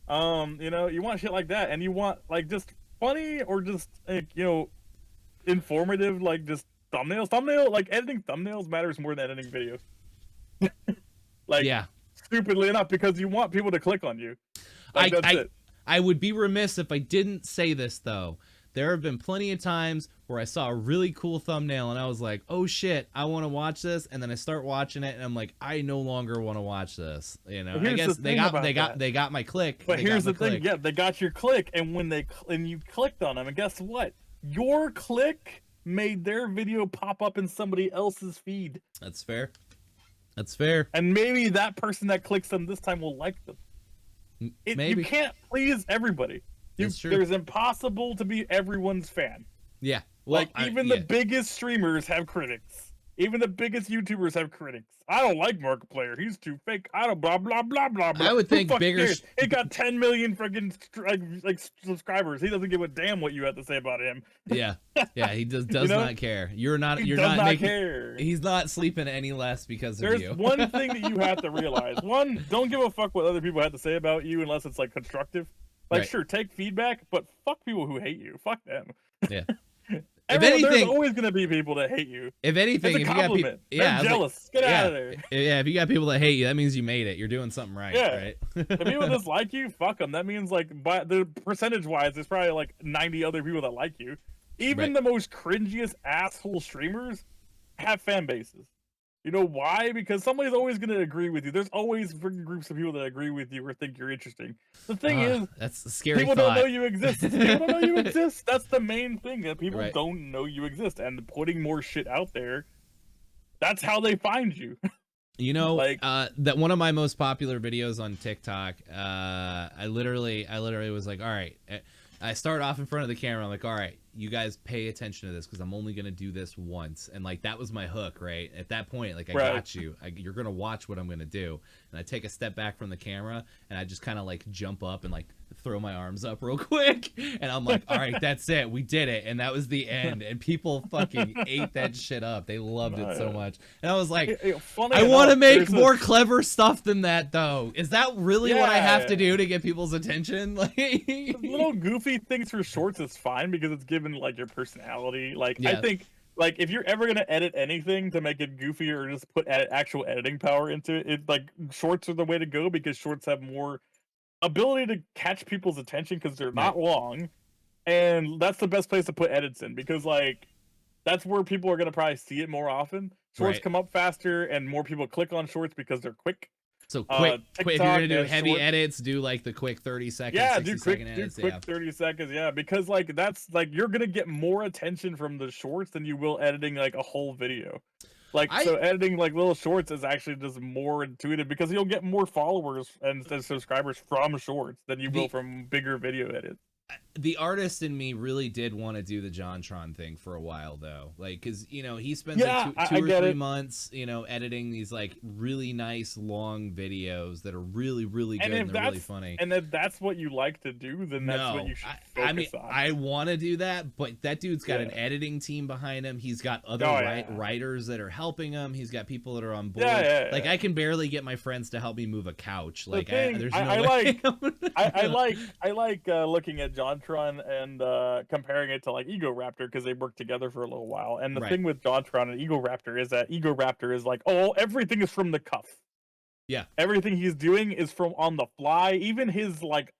You know, you want shit like that, and you want like just funny or just like, you know, informative, like just thumbnails. Like editing thumbnails matters more than editing videos. Like, yeah, stupidly enough, because you want people to click on you. Like, that's it. I would be remiss if I didn't say this though. There have been plenty of times where I saw a really cool thumbnail and I was like, "Oh shit, I want to watch this," and then I start watching it and I'm like, "I no longer want to watch this." You know, I guess they got my click. But here's the thing, yeah, they got your click, and when you clicked on them, and guess what? Your click made their video pop up in somebody else's feed. That's fair. That's fair. And maybe that person that clicks them this time will like them. Maybe. You can't please everybody. There's impossible to be everyone's fan. Yeah. Well, like, even the biggest streamers have critics. Even the biggest YouTubers have critics. I don't like Markiplier. He's too fake. I don't blah blah blah blah blah. I would think bigger. He got 10 million freaking like subscribers. He doesn't give a damn what you have to say about him. Yeah, yeah. He does you know? Not care. You're not care. He's not sleeping any less because of you. There's one thing that you have to realize. One, don't give a fuck what other people have to say about you unless it's like constructive. Like, right. Sure, take feedback, but fuck people who hate you. Fuck them. Yeah. There's always going to be people that hate you. If anything, it's a compliment. They're jealous. Get out of there. Yeah, if you got people that hate you, that means you made it. You're doing something right. Yeah. Right? If people dislike you, fuck them. That means, like, by the percentage-wise, there's probably like 90 other people that like you. Even the most cringiest asshole streamers have fan bases. You know why? Because somebody's always going to agree with you. There's always freaking groups of people that agree with you or think you're interesting. The thing is, that's a scary people thought. don't know you exist. People don't know you exist. That's the main thing, that people don't know you exist. And putting more shit out there, that's how they find you. You know, like that one of my most popular videos on TikTok, I literally was like, all right, I start off in front of the camera. I'm like, all right, you guys pay attention to this because I'm only going to do this once. And like, that was my hook, right? At that point, like, I got you. You're going to watch what I'm going to do. And I take a step back from the camera and I just kind of like jump up and like throw my arms up real quick. And I'm like, all right, that's it. We did it. And that was the end. And people fucking ate that shit up. They loved it so much. And I was like, I want to make more clever stuff than that, though. Is that really what I have to do to get people's attention? Like, little goofy things for shorts is fine because it's given like your personality. Like, I think, like, if you're ever gonna edit anything to make it goofy or just put actual editing power into it, like, shorts are the way to go because shorts have more ability to catch people's attention because they're not long, and that's the best place to put edits in because, like, that's where people are gonna probably see it more often. Shorts come up faster and more people click on shorts because they're quick. So quick, if you're gonna do heavy edits, do like the quick 30 seconds, do quick edits, 30 seconds, because like that's like you're gonna get more attention from the shorts than you will editing like a whole video. Like, so editing like little shorts is actually just more intuitive because you'll get more followers and subscribers from shorts than you will from bigger video edits. The artist in me really did want to do the JonTron thing for a while, though. Like, because, you know, he spends like two or 3 months, you know, editing these like really nice long videos that are really, really good and they're really funny. And if that's what you like to do, then that's what you should focus on. I want to do that, but that dude's got an editing team behind him. He's got other writers that are helping him. He's got people that are on board. Like, I can barely get my friends to help me move a couch. Like, there's no way. I like looking at JonTron and comparing it to like Egoraptor because they worked together for a little while. And the thing with JonTron and Egoraptor is that Egoraptor is like, everything is from the cuff. Yeah, everything he's doing is from on the fly. Even his like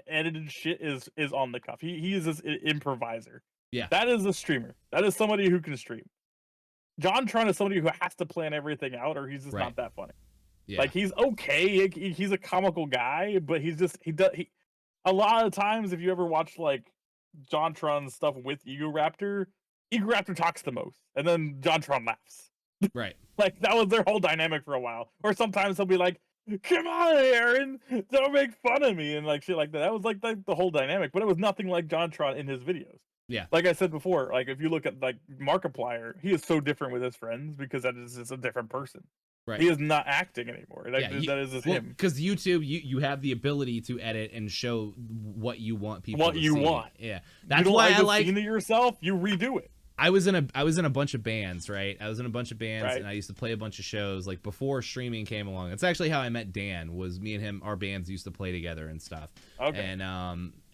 edited shit is on the cuff. He is this improviser. Yeah, that is a streamer. That is somebody who can stream. JonTron is somebody who has to plan everything out, or he's just not that funny. Yeah. Like, he's okay. He's a comical guy, but he a lot of times, if you ever watch like JonTron stuff with Egoraptor talks the most, and then JonTron laughs. Right. Like, that was their whole dynamic for a while. Or sometimes he'll be like, "Come on, Aaron, don't make fun of me," and like shit like that. That was like the whole dynamic, but it was nothing like JonTron in his videos. Yeah. Like I said before, like if you look at like Markiplier, he is so different with his friends because that is just a different person. Right. He is not acting anymore. That is just him. Because YouTube, you have the ability to edit and show what you want people to see. What you want. Yeah. That's why I like seeing it yourself, you redo it. I was in a bunch of bands, right? I was in a bunch of bands, Right. and I used to play a bunch of shows like before streaming came along. That's actually how I met Dan. Was me and him, our bands used to play together and stuff. Okay.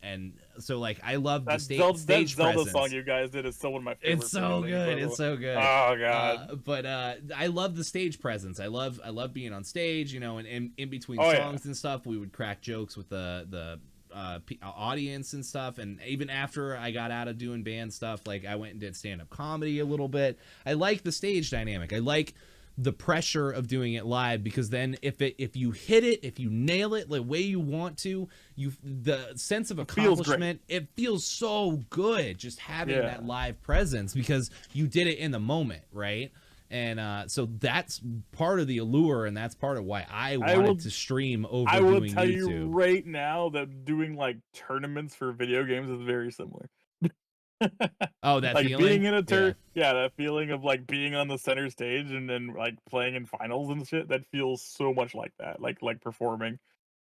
And so like I love the That stage Zelda presence. song you guys did is still one of my favorite. It's so good. It's so good. Oh god. But I love the stage presence. I love being on stage. You know, and in between Oh, songs and stuff, we would crack jokes with the audience and stuff. And even after I got out of doing band stuff, like I went and did stand up comedy a little bit. I like the stage dynamic. I like the pressure of doing it live, because then if you hit it, if you nail it the way you want to, the sense of accomplishment, it feels so good just having that live presence, because you did it in the moment, right? And so that's part of the allure, and that's part of why I wanted to stream over doing YouTube. I will tell you right now that doing like tournaments for video games is very similar. Oh, that like feeling? being in a that feeling of like being on the center stage and then like playing in finals and shit, that feels so much like that, like performing.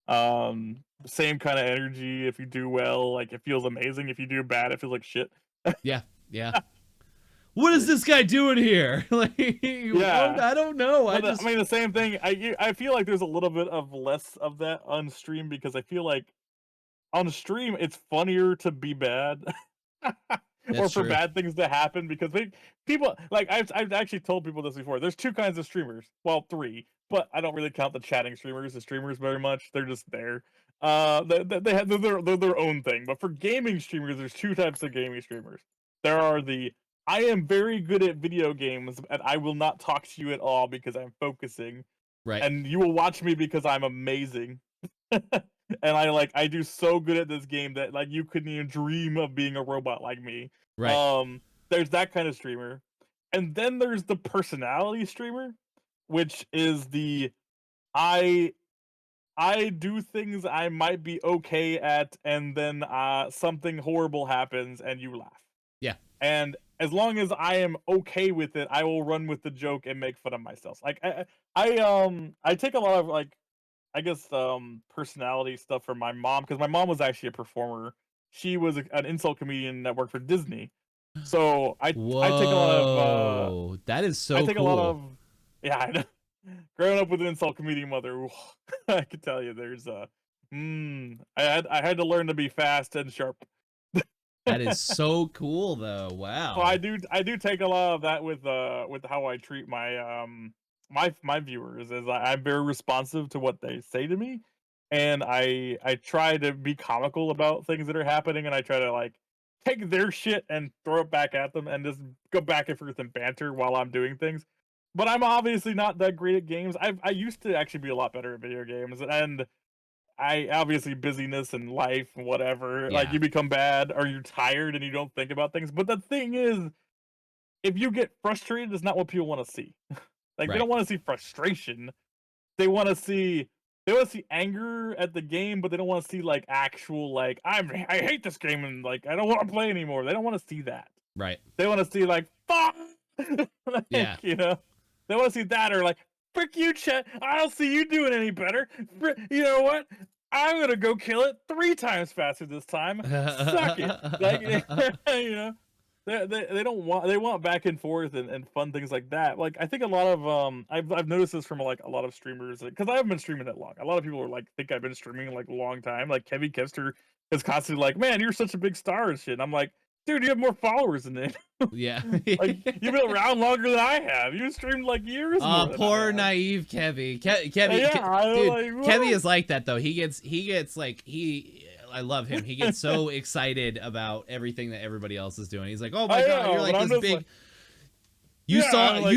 Same kind of energy. If you do well, like it feels amazing. If you do bad, it feels like shit. Yeah. What is this guy doing here? Like, I don't know. I mean, the same thing. I feel like there's a little bit of less of that on stream, because I feel like on stream it's funnier to be bad. Or for bad things to happen, because people like I've actually told people this before. There's two kinds of streamers. Well, three, but I don't really count the chatting streamers as streamers very much. They're just there. They have they're their own thing. But for gaming streamers, there's two types of gaming streamers. There are the I am very good at video games and I will not talk to you at all because I'm focusing. Right. And you will watch me because I'm amazing. And I do so good at this game that like you couldn't even dream of being a robot like me. Right. There's that kind of streamer. And then there's the personality streamer, which is the I do things I might be okay at, and then something horrible happens and you laugh. Yeah. And as long as I am okay with it, I will run with the joke and make fun of myself. Like I take a lot of like, I guess personality stuff from my mom, because my mom was actually a performer. She was an insult comedian that worked for Disney. So I take a lot of that is so cool. I take a lot of I know. Growing up with an insult comedian mother, I can tell you there's I had to learn to be fast and sharp. That is so cool though. Wow. So I do take a lot of that with how I treat my my viewers, is I'm very responsive to what they say to me, and I try to be comical about things that are happening, and I try to like take their shit and throw it back at them and just go back and forth and banter while I'm doing things. But I'm obviously not that great at games. I used to actually be a lot better at video games, and I obviously busyness and life and whatever. Yeah. Like you become bad or you're tired and you don't think about things. But the thing is, if you get frustrated, it's not what people want to see. Like they don't want to see frustration. They want to see anger at the game, but they don't want to see like actual like I hate this game and like I don't want to play anymore. They don't want to see that. Right. They want to see like fuck. Like, yeah. You know, they want to see that, or like frick you, Chet. I don't see you doing any better. You know what? I'm gonna go kill it 3 times faster this time. Suck it. Like you know. They don't want, they want back and forth and fun things like that. Like I think a lot of I've noticed this from like a lot of streamers, because I haven't been streaming that long. A lot of people are like think I've been streaming like a long time. Like Kevin Kester is constantly like, "Man, you're such a big star and shit." And I'm like, "Dude, you have more followers than it." Yeah. Like you've been around longer than I have. You streamed like years. Oh, poor naive Kevy. Kevy, dude, like, Kevy is like that though. He gets like I love him. He gets so excited about everything that everybody else is doing. He's like, "Oh my god, you're like this big." Like, you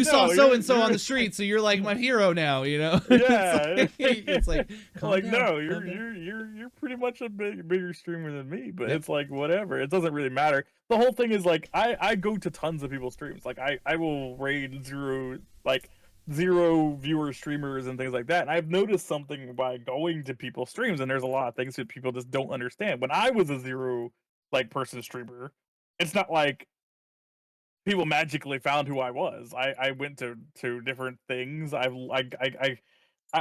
saw so and so on the street, so you're like my hero now, you know? Yeah, it's like no, you're pretty much a bigger streamer than me, but it's like whatever. It doesn't really matter. The whole thing is like I go to tons of people's streams. Like I will raid zero viewer streamers and things like that. And I've noticed something by going to people's streams, and there's a lot of things that people just don't understand. When I was a zero person streamer, it's not like people magically found who I was. I went to different things. I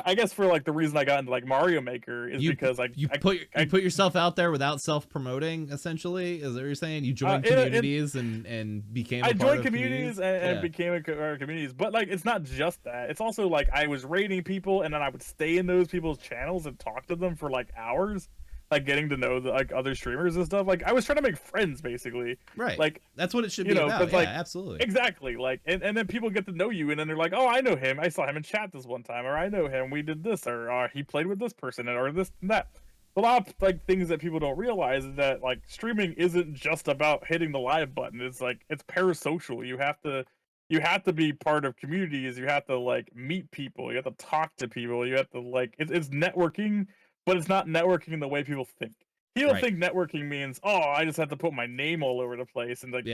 I guess for like the reason I got into like Mario Maker is because you put yourself out there without self-promoting, essentially. Is that what you're saying? You joined communities and became a part joined of communities and became a communities, but like it's not just that. It's also like I was raiding people, and then I would stay in those people's channels and talk to them for like hours, like getting to know the like other streamers and stuff. Like I was trying to make friends, basically. Right. Like that's what it should be about. Yeah, like, absolutely. Exactly. Like, and then people get to know you, and then they're like, oh, I know him. I saw him in chat this one time, or I know him. We did this, or he played with this person, or this and that. A lot of like things that people don't realize is that like streaming isn't just about hitting the live button. It's like it's parasocial. You have to be part of communities. You have to like meet people. You have to talk to people. You have to like it's networking, but it's not networking in the way people think. People think networking means, oh, I just have to put my name all over the place and like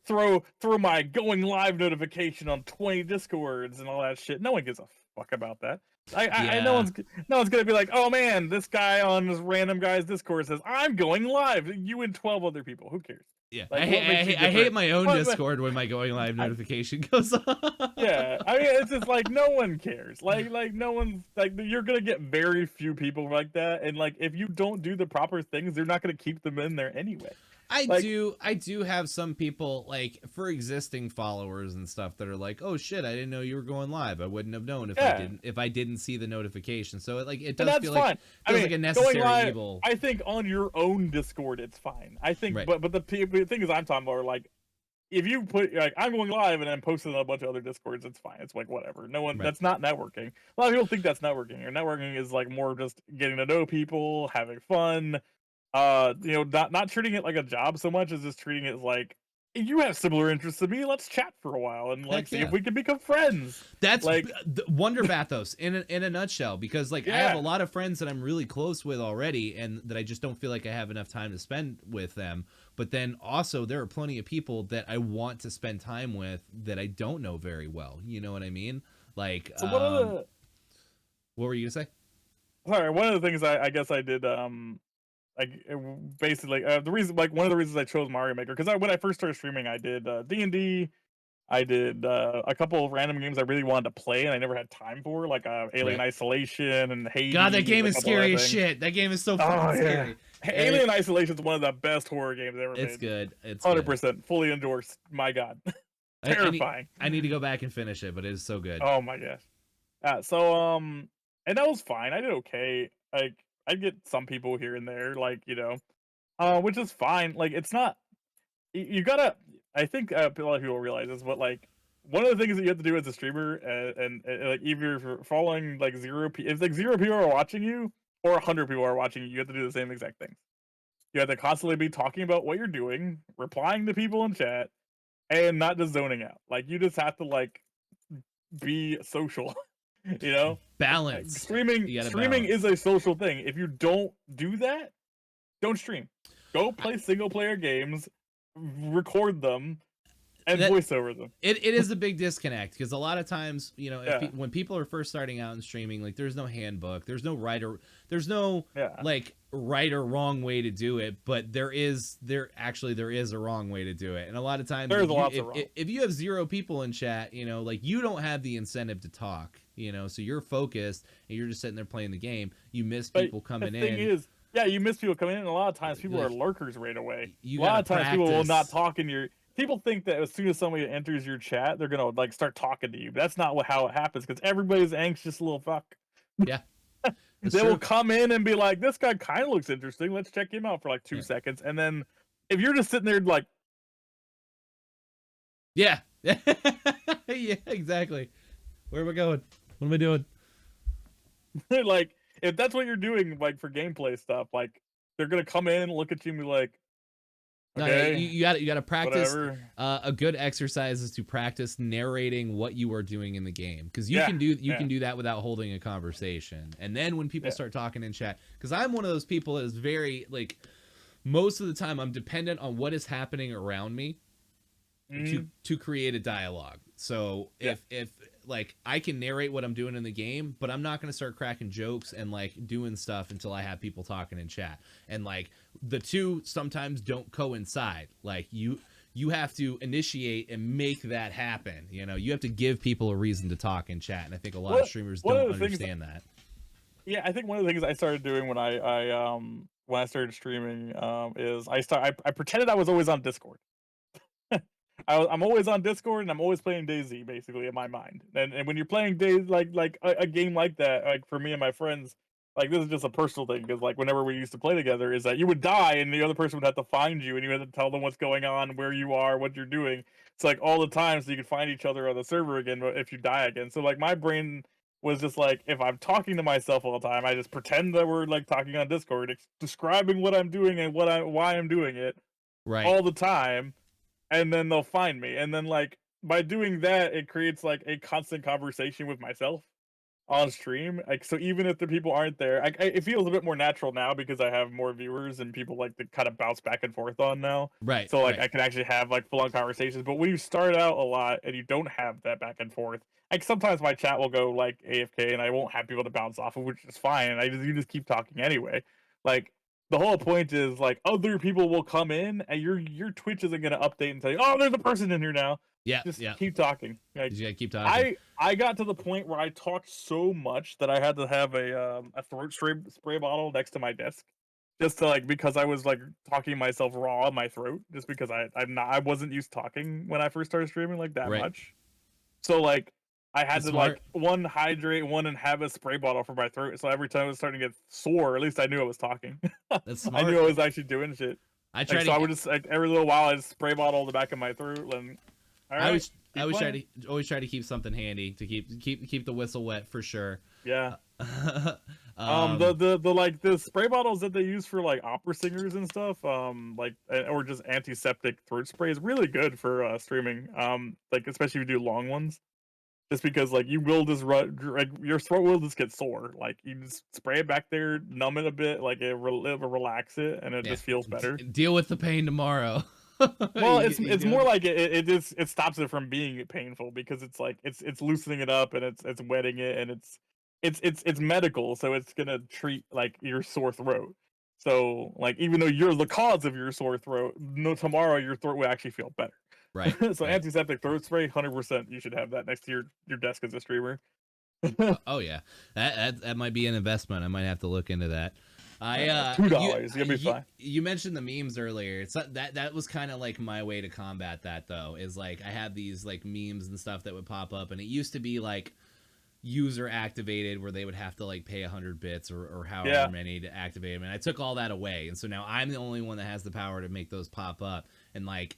throw my going live notification on 20 discords and all that shit. No one gives a fuck about that. I no one's gonna be like, oh man, this guy on this random guy's Discord says I'm going live. You and 12 other people. Who cares? Yeah, like, I hate my own Discord when my going live notification goes on. Yeah, I mean it's just like no one cares. Like no one's like you're gonna get very few people like that, and like if you don't do the proper things, they're not gonna keep them in there anyway. I do have some people like for existing followers and stuff that are like, oh shit, I didn't know you were going live. I wouldn't have known if I didn't see the notification. So it does feel like like a necessary evil. I think on your own Discord it's fine. I think but the thing is I'm talking about like if you put like I'm going live and then posting on a bunch of other Discords, it's fine. It's like whatever. No one that's not networking. A lot of people think that's networking. Or networking is like more just getting to know people, having fun. Not treating it like a job so much as just treating it as like you have similar interests to me. Let's chat for a while and like see if we can become friends. That's like Wonder Bathos in a nutshell. Because like I have a lot of friends that I'm really close with already, and that I just don't feel like I have enough time to spend with them. But then also there are plenty of people that I want to spend time with that I don't know very well. You know what I mean? Like, so what were you gonna say? Sorry, one of the things I guess I did like basically the reason like one of the reasons I chose Mario Maker because when I first started streaming I did D&D, I did a couple of random games I really wanted to play and I never had time for, like Alien Isolation and Hades. God, that game is scary as shit. That game is so fucking scary. Alien Isolation is one of the best horror games ever made. It's good. It's 100% fully endorsed. My God, terrifying. I need to go back and finish it, but it is so good. Oh my gosh. And that was fine. I did okay. Like I'd get some people here and there, like, which is fine. Like, it's not, you gotta, I think a lot of people realize this, but like, one of the things that you have to do as a streamer, and like, if you're following like if like 0 people are watching you, or 100 people are watching you, you have to do the same exact things. You have to constantly be talking about what you're doing, replying to people in chat, and not just zoning out. Like, you just have to, like, be social. Balance. Streaming is a social thing. If you don't do that, don't stream. Go play single player games, record them, and voice over them. It is a big disconnect because a lot of times, when people are first starting out in streaming, like there's no handbook, there's no right or wrong way to do it, but there is a wrong way to do it. And a lot of times if you have 0 people in chat, like you don't have the incentive to talk, so you're focused and you're just sitting there playing the game. You miss people coming in. You miss people coming in, and a lot of times people are lurkers right away. A lot of times people will not talk in your. People think that as soon as somebody enters your chat, they're gonna like start talking to you. But that's not how it happens because everybody's anxious little fuck. Yeah, they will come in and be like, "This guy kind of looks interesting. Let's check him out for like 2 seconds." And then if you're just sitting there like, yeah, yeah, exactly. Where am I going? What am I doing? Like, if that's what you're doing, like for gameplay stuff, like they're gonna come in, look at you, and be like, okay, no, you gotta practice. A good exercise is to practice narrating what you are doing in the game, because you can do that without holding a conversation. And then when people start talking in chat, because I'm one of those people that is very like, most of the time I'm dependent on what is happening around me to create a dialogue. So if like I can narrate what I'm doing in the game, but I'm not going to start cracking jokes and like doing stuff until I have people talking in chat. And like the two sometimes don't coincide. Like you you have to initiate and make that happen. You know, you have to give people a reason to talk in chat, and I think a lot of streamers one don't of the things understand that. Yeah, I think one of the things I started doing when I started streaming is I pretended I was always on Discord. I'm always on Discord and I'm always playing DayZ basically in my mind. And when you're playing Days like a game like that, like for me and my friends, like this is just a personal thing because like whenever we used to play together, is that you would die and the other person would have to find you and you had to tell them what's going on, where you are, what you're doing. It's like all the time so you could find each other on the server again if you die again. So like my brain was just like if I'm talking to myself all the time, I just pretend that we're like talking on Discord, describing what I'm doing and why I'm doing it Right. all the time, and then they'll find me. And then like by doing that, it creates like a constant conversation with myself on stream. Like so, even if the people aren't there, it feels a bit more natural now because I have more viewers and people like to kind of bounce back and forth on now. Right. So like right. I can actually have like full on conversations. But when you start out a lot and you don't have that back and forth, like sometimes my chat will go like AFK and I won't have people to bounce off of, which is fine. And you just keep talking anyway. Like the whole point is like other people will come in and your Twitch isn't gonna update and say, oh, there's a person in here now. Yeah. Just Yeah. keep talking. Like, You gotta keep talking. I got to the point where I talked so much that I had to have a throat spray bottle next to my desk, just to like because I was like talking myself raw in my throat, just because I wasn't used to talking when I first started streaming like that Right. much. So like I had That's to smart. like one hydrate, one and have a spray bottle for my throat. So every time I was starting to get sore, at least I knew I was talking. That's I smart. knew I was actually doing shit. I try Like, to. so I would just like every little while I just spray bottle the back of my throat and all right. I always try to keep something handy to keep the whistle wet for sure. Yeah. um, The like the spray bottles that they use for like opera singers and stuff, like or just antiseptic throat spray is really good for streaming. Like especially if you do long ones, just because like you will just like your throat will just get sore. Like you just spray it back there, numb it a bit, like it relax it, and it yeah. just feels better. Deal with the pain tomorrow. Well, You it's more good? like it stops it from being painful because it's like it's loosening it up and it's wetting it and it's medical, so it's gonna treat like your sore throat. So like even though you're the cause of your sore throat, no tomorrow your throat will actually feel better. Right. So Right. antiseptic throat spray, 100%. You should have that next to your desk as a streamer. Oh yeah, that might be an investment. I might have to look into that. $2, you'll be fine. You mentioned the memes earlier. It's that was kind of like my way to combat that though. Is like I had these like memes and stuff that would pop up, and it used to be like user activated where they would have to like pay 100 bits or however many to activate them, and I took all that away, and so now I'm the only one that has the power to make those pop up. And like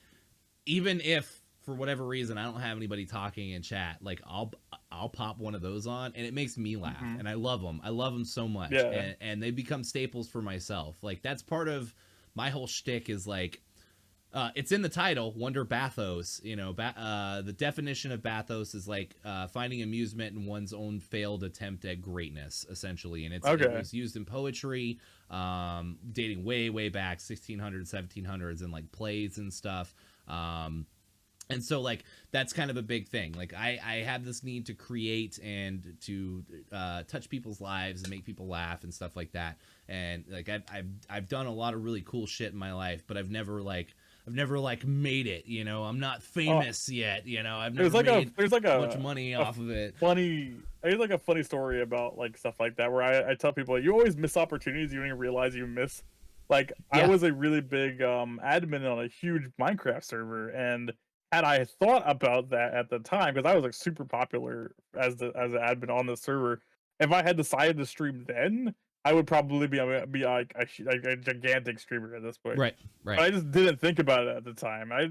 even if for whatever reason I don't have anybody talking in chat, like I'll pop one of those on and it makes me laugh. And I love them so much. And they become staples for myself. Like that's part of my whole shtick is like it's in the title, Wonder Bathos. You know, the definition of Bathos is like finding amusement in one's own failed attempt at greatness, essentially. And it was used in poetry, dating way back, 1600s, 1700s, and like plays and stuff. And so like that's kind of a big thing. Like I have this need to create and to touch people's lives and make people laugh and stuff like that. And like I've done a lot of really cool shit in my life, but I've never made it. You know, I'm not famous yet. You know, I've never made much money off of it. There's like a funny story about like stuff like that where I tell people you always miss opportunities you don't even realize you miss. Like I was a really big admin on a huge Minecraft server, and had I thought about that at the time, because I was like super popular as an admin on the server, if I had decided to stream then, I would probably be like a gigantic streamer at this point. Right. But I just didn't think about it at the time. I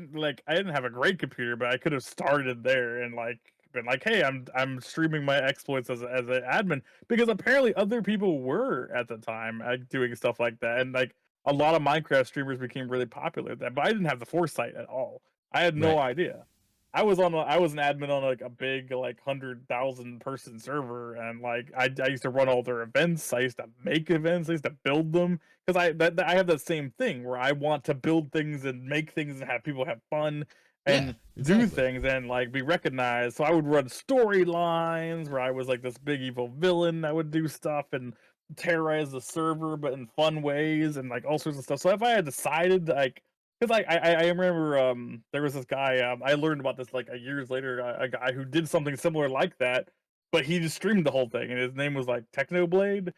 didn't have a great computer, but I could have started there and like been like, hey, I'm streaming my exploits as an admin, because apparently other people were at the time doing stuff like that, and like a lot of Minecraft streamers became really popular at that. But I didn't have the foresight at all. I had no idea. I was an admin on like a big like 100,000 person server, and like I used to run all their events. I used to make events. I used to build them because I have that same thing where I want to build things and make things and have people have fun and do things and like be recognized. So I would run storylines where I was like this big evil villain. I would do stuff and terrorize the server, but in fun ways and like all sorts of stuff. So if I had decided like because I remember there was this guy I learned about this like a years later a guy who did something similar like that, but he just streamed the whole thing and his name was like Technoblade.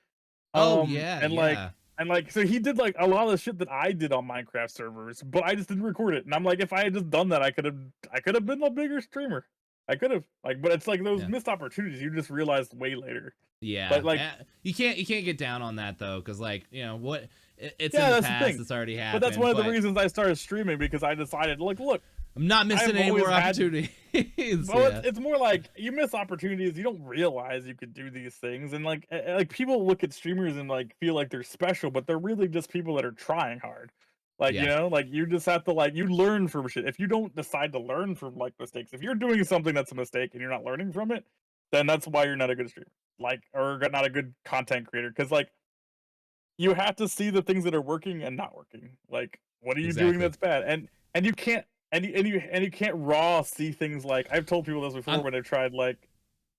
Oh yeah, And like yeah, so he did like a lot of the shit that I did on Minecraft servers, but I just didn't record it. And I'm like, if I had just done that, I could have been a bigger streamer. I could have like, but it's like those yeah. missed opportunities you just realized way later. Yeah, But like, you can't get down on that though, because like what it's in yeah, the that's the past, thing. it's already But that's happened. one of the But reasons I started streaming because I decided, like, look, I'm not missing I've any always more had opportunities. well, Yeah, it's more like you miss opportunities. You don't realize you could do these things, and like people look at streamers and like feel like they're special, but they're really just people that are trying hard. Like yeah, like you just have to like you learn from shit. If you don't decide to learn from like mistakes, if you're doing something that's a mistake and you're not learning from it, then that's why you're not a good streamer, like or not a good content creator. Because like you have to see the things that are working and not working. Like what are you doing exactly. that's bad? And you can't and you can't raw see things like I've told people this before I'm when they've tried like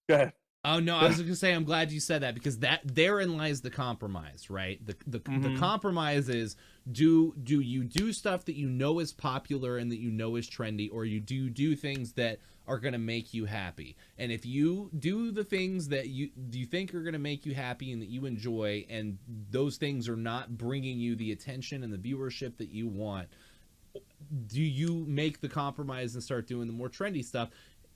go ahead. Oh no, I was gonna say I'm glad you said that, because that therein lies the compromise, right? The Mm-hmm. compromise is, do you do stuff that you know is popular and that you know is trendy, or you do things that are gonna make you happy? And if you do the things that you think are gonna make you happy and that you enjoy, and those things are not bringing you the attention and the viewership that you want, do you make the compromise and start doing the more trendy stuff,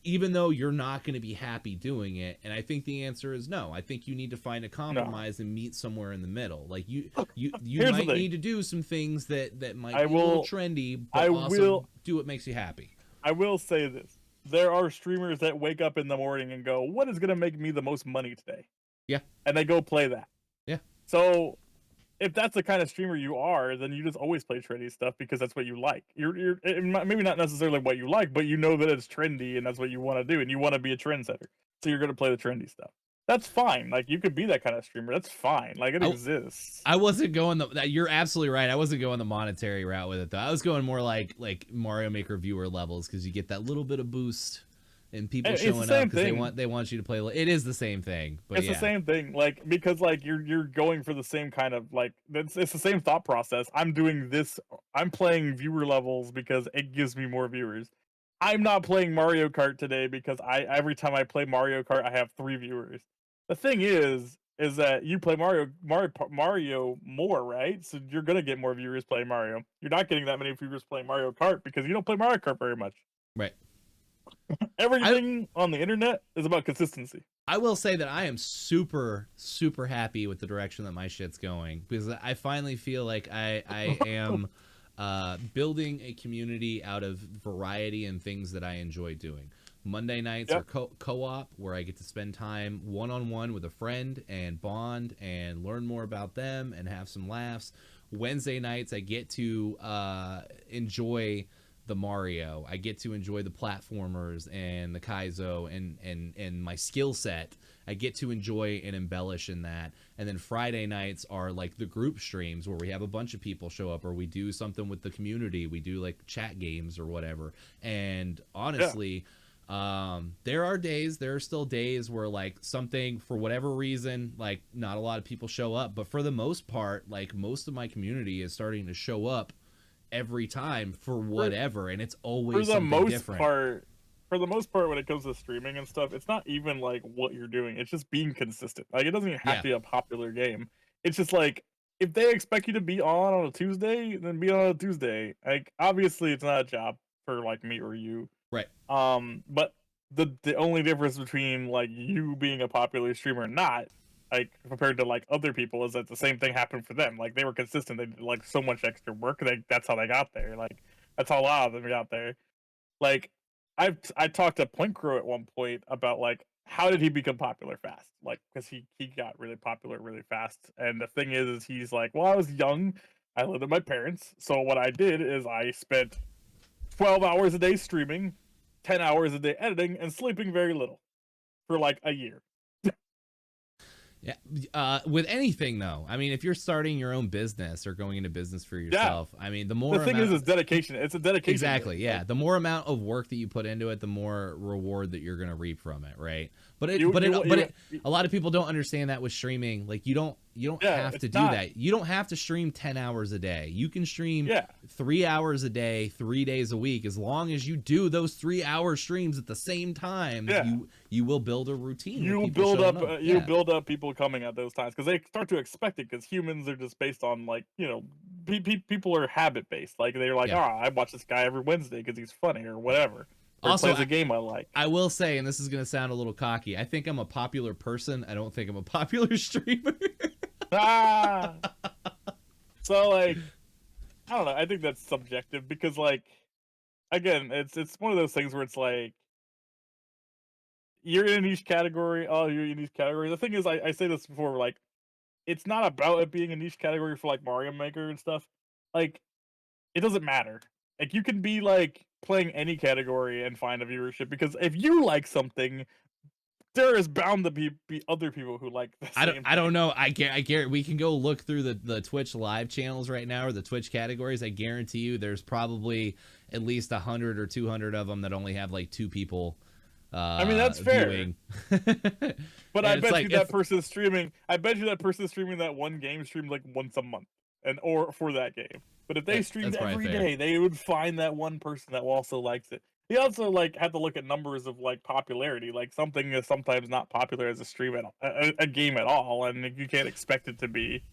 even though you're not going to be happy doing it? And I think the answer is no. I think you need to find a No. compromise and meet somewhere in the middle. Like Look, you here's the might thing. need to do some things that might I be a little will trendy, but I also will do what makes you happy. I will say this. There are streamers that wake up in the morning and go, "What is gonna make me the most money today?" Yeah, And they go play that. yeah, So if that's the kind of streamer you are, then you just always play trendy stuff because that's what you like. Maybe not necessarily what you like, but you know that it's trendy and that's what you want to do, and you want to be a trendsetter. So you're gonna play the trendy stuff. That's fine. Like you could be that kind of streamer. That's fine. Like it I, exists. I wasn't going you're absolutely right. I wasn't going the monetary route with it though. I was going more like Mario Maker viewer levels, because you get that little bit of boost and people It's the showing up same because thing. they want you to play. It is the same thing, but It's the yeah, same thing. Like because like you're going for the same kind of like it's the same thought process. I'm doing this. I'm playing viewer levels because it gives me more viewers. I'm not playing Mario Kart today because I every time I play Mario Kart I have 3 viewers. The thing is that you play Mario more, right? So you're gonna get more viewers playing Mario. You're not getting that many viewers playing Mario Kart because you don't play Mario Kart very much. right. I Everything on the internet is about consistency. I will say that I am super, super happy with the direction that my shit's going, because I finally feel like I am building a community out of variety and things that I enjoy doing. Monday nights are Yep. co-op, where I get to spend time one-on-one with a friend and bond and learn more about them and have some laughs. Wednesday nights I get to enjoy the Mario. I get to enjoy the platformers and the Kaizo and my skill set. I get to enjoy and embellish in that. And then Friday nights are like the group streams, where we have a bunch of people show up, or we do something with the community. We do like chat games or whatever. And Yeah. honestly, there are still days where like something, for whatever reason, like not a lot of people show up, but for the most part, like most of my community is starting to show up every time for For whatever, and it's for always the something most different. part for the most part when it comes to streaming and stuff, it's not even like what you're doing. It's just being consistent. Like it doesn't even have Yeah, to be a popular game. It's just like if they expect you to be on a Tuesday, then be on a Tuesday. Like obviously it's not a job for like me or you. right. But the only difference between like you being a popular streamer or not, like compared to like other people, is that the same thing happened for them. Like they were consistent. They did like so much extra work. That's how they got there. Like that's how a lot of them got there. Like I talked to Point Crow at one point about like how did he become popular fast? Like because he got really popular really fast. And the thing is he's like, well, I was young. I lived with my parents. So what I did is I spent 12 hours a day streaming, 10 hours a day editing, and sleeping very little for like a year. Yeah. With anything though, I mean, if you're starting your own business or going into business for Yeah. yourself, I mean, the The more thing amount, is dedication. It's a dedication exactly, thing. yeah, Like the more amount of work that you put into it, the more reward that you're gonna reap from it, right? But you a lot of people don't understand that with streaming. Like, you don't You don't Yeah, have to it's do not. that. You don't have to stream 10 hours a day. You can stream Yeah. 3 hours a day, 3 days a week. As long as you do those 3-hour streams at the same times, Yeah. you will build a routine with You people build showing up, up. you build up people coming at those times because they start to expect it. Because humans are just based on like people are habit based. Like they're like, Yeah. I watch this guy every Wednesday because he's funny or whatever, or he Also, plays a game I like. I will say, and this is going to sound a little cocky, I think I'm a popular person. I don't think I'm a popular streamer. Ah. So like, I don't know. I think that's subjective because like, again, it's one of those things where it's like you're in a niche category. Oh, you're in a niche category. The thing is, I say this before, like, it's not about it being a niche category for like Mario Maker and stuff. Like, it doesn't matter. Like, you can be like playing any category and find a viewership because if you like something, there is bound to be other people who like the same. I don't know. I guarantee we can go look through the Twitch live channels right now or the Twitch categories. I guarantee you, there's probably at least 100 or 200 of them that only have like 2 people. I mean, that's fair. Viewing. But I bet you that person's streaming. I bet you that person's streaming that one game streamed like once a month, or for that game. But if they streamed every day, they would find that one person that also likes it. You also like have to look at numbers of like popularity. Like something is sometimes not popular as a stream at a game at all, and you can't expect it to be.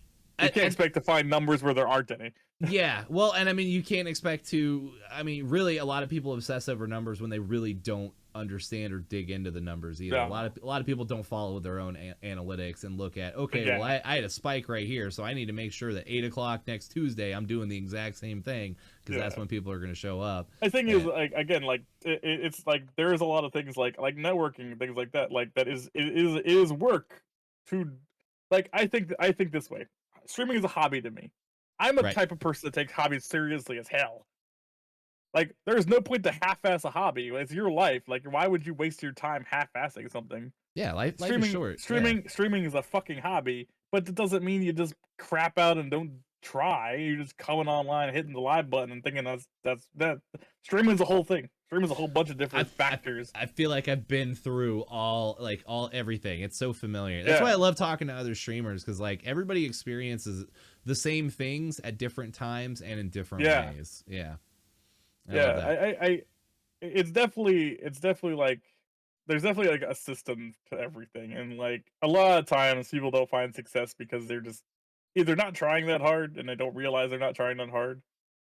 You can't expect to find numbers where there aren't any. Yeah, well, and I mean, you can't expect to. I mean, really, a lot of people obsess over numbers when they really don't understand or dig into the numbers either. Yeah. A lot of people don't follow their own analytics and look at, okay, well, I had a spike right here, so I need to make sure that 8 o'clock next Tuesday I'm doing the exact same thing because that's when people are going to show up. The thing is, like, again, like it's like there is a lot of things like networking and things like that. Like that is work to, like, I think this way. Streaming is a hobby to me. I'm a type of person that takes hobbies seriously as hell. Like, there's no point to half-ass a hobby. It's your life. Like, why would you waste your time half-assing something? Yeah, life is short. Streaming is a fucking hobby, but it doesn't mean you just crap out and don't try. You're just coming online, hitting the live button, and thinking that. Streaming is a whole thing. Streaming is a whole bunch of different factors. I feel like I've been through everything. It's so familiar. That's why I love talking to other streamers, because like everybody experiences the same things at different times and in different ways. Yeah. It's definitely like there's definitely like a system to everything, and like a lot of times people don't find success because they're just either not trying that hard and they don't realize they're not trying that hard,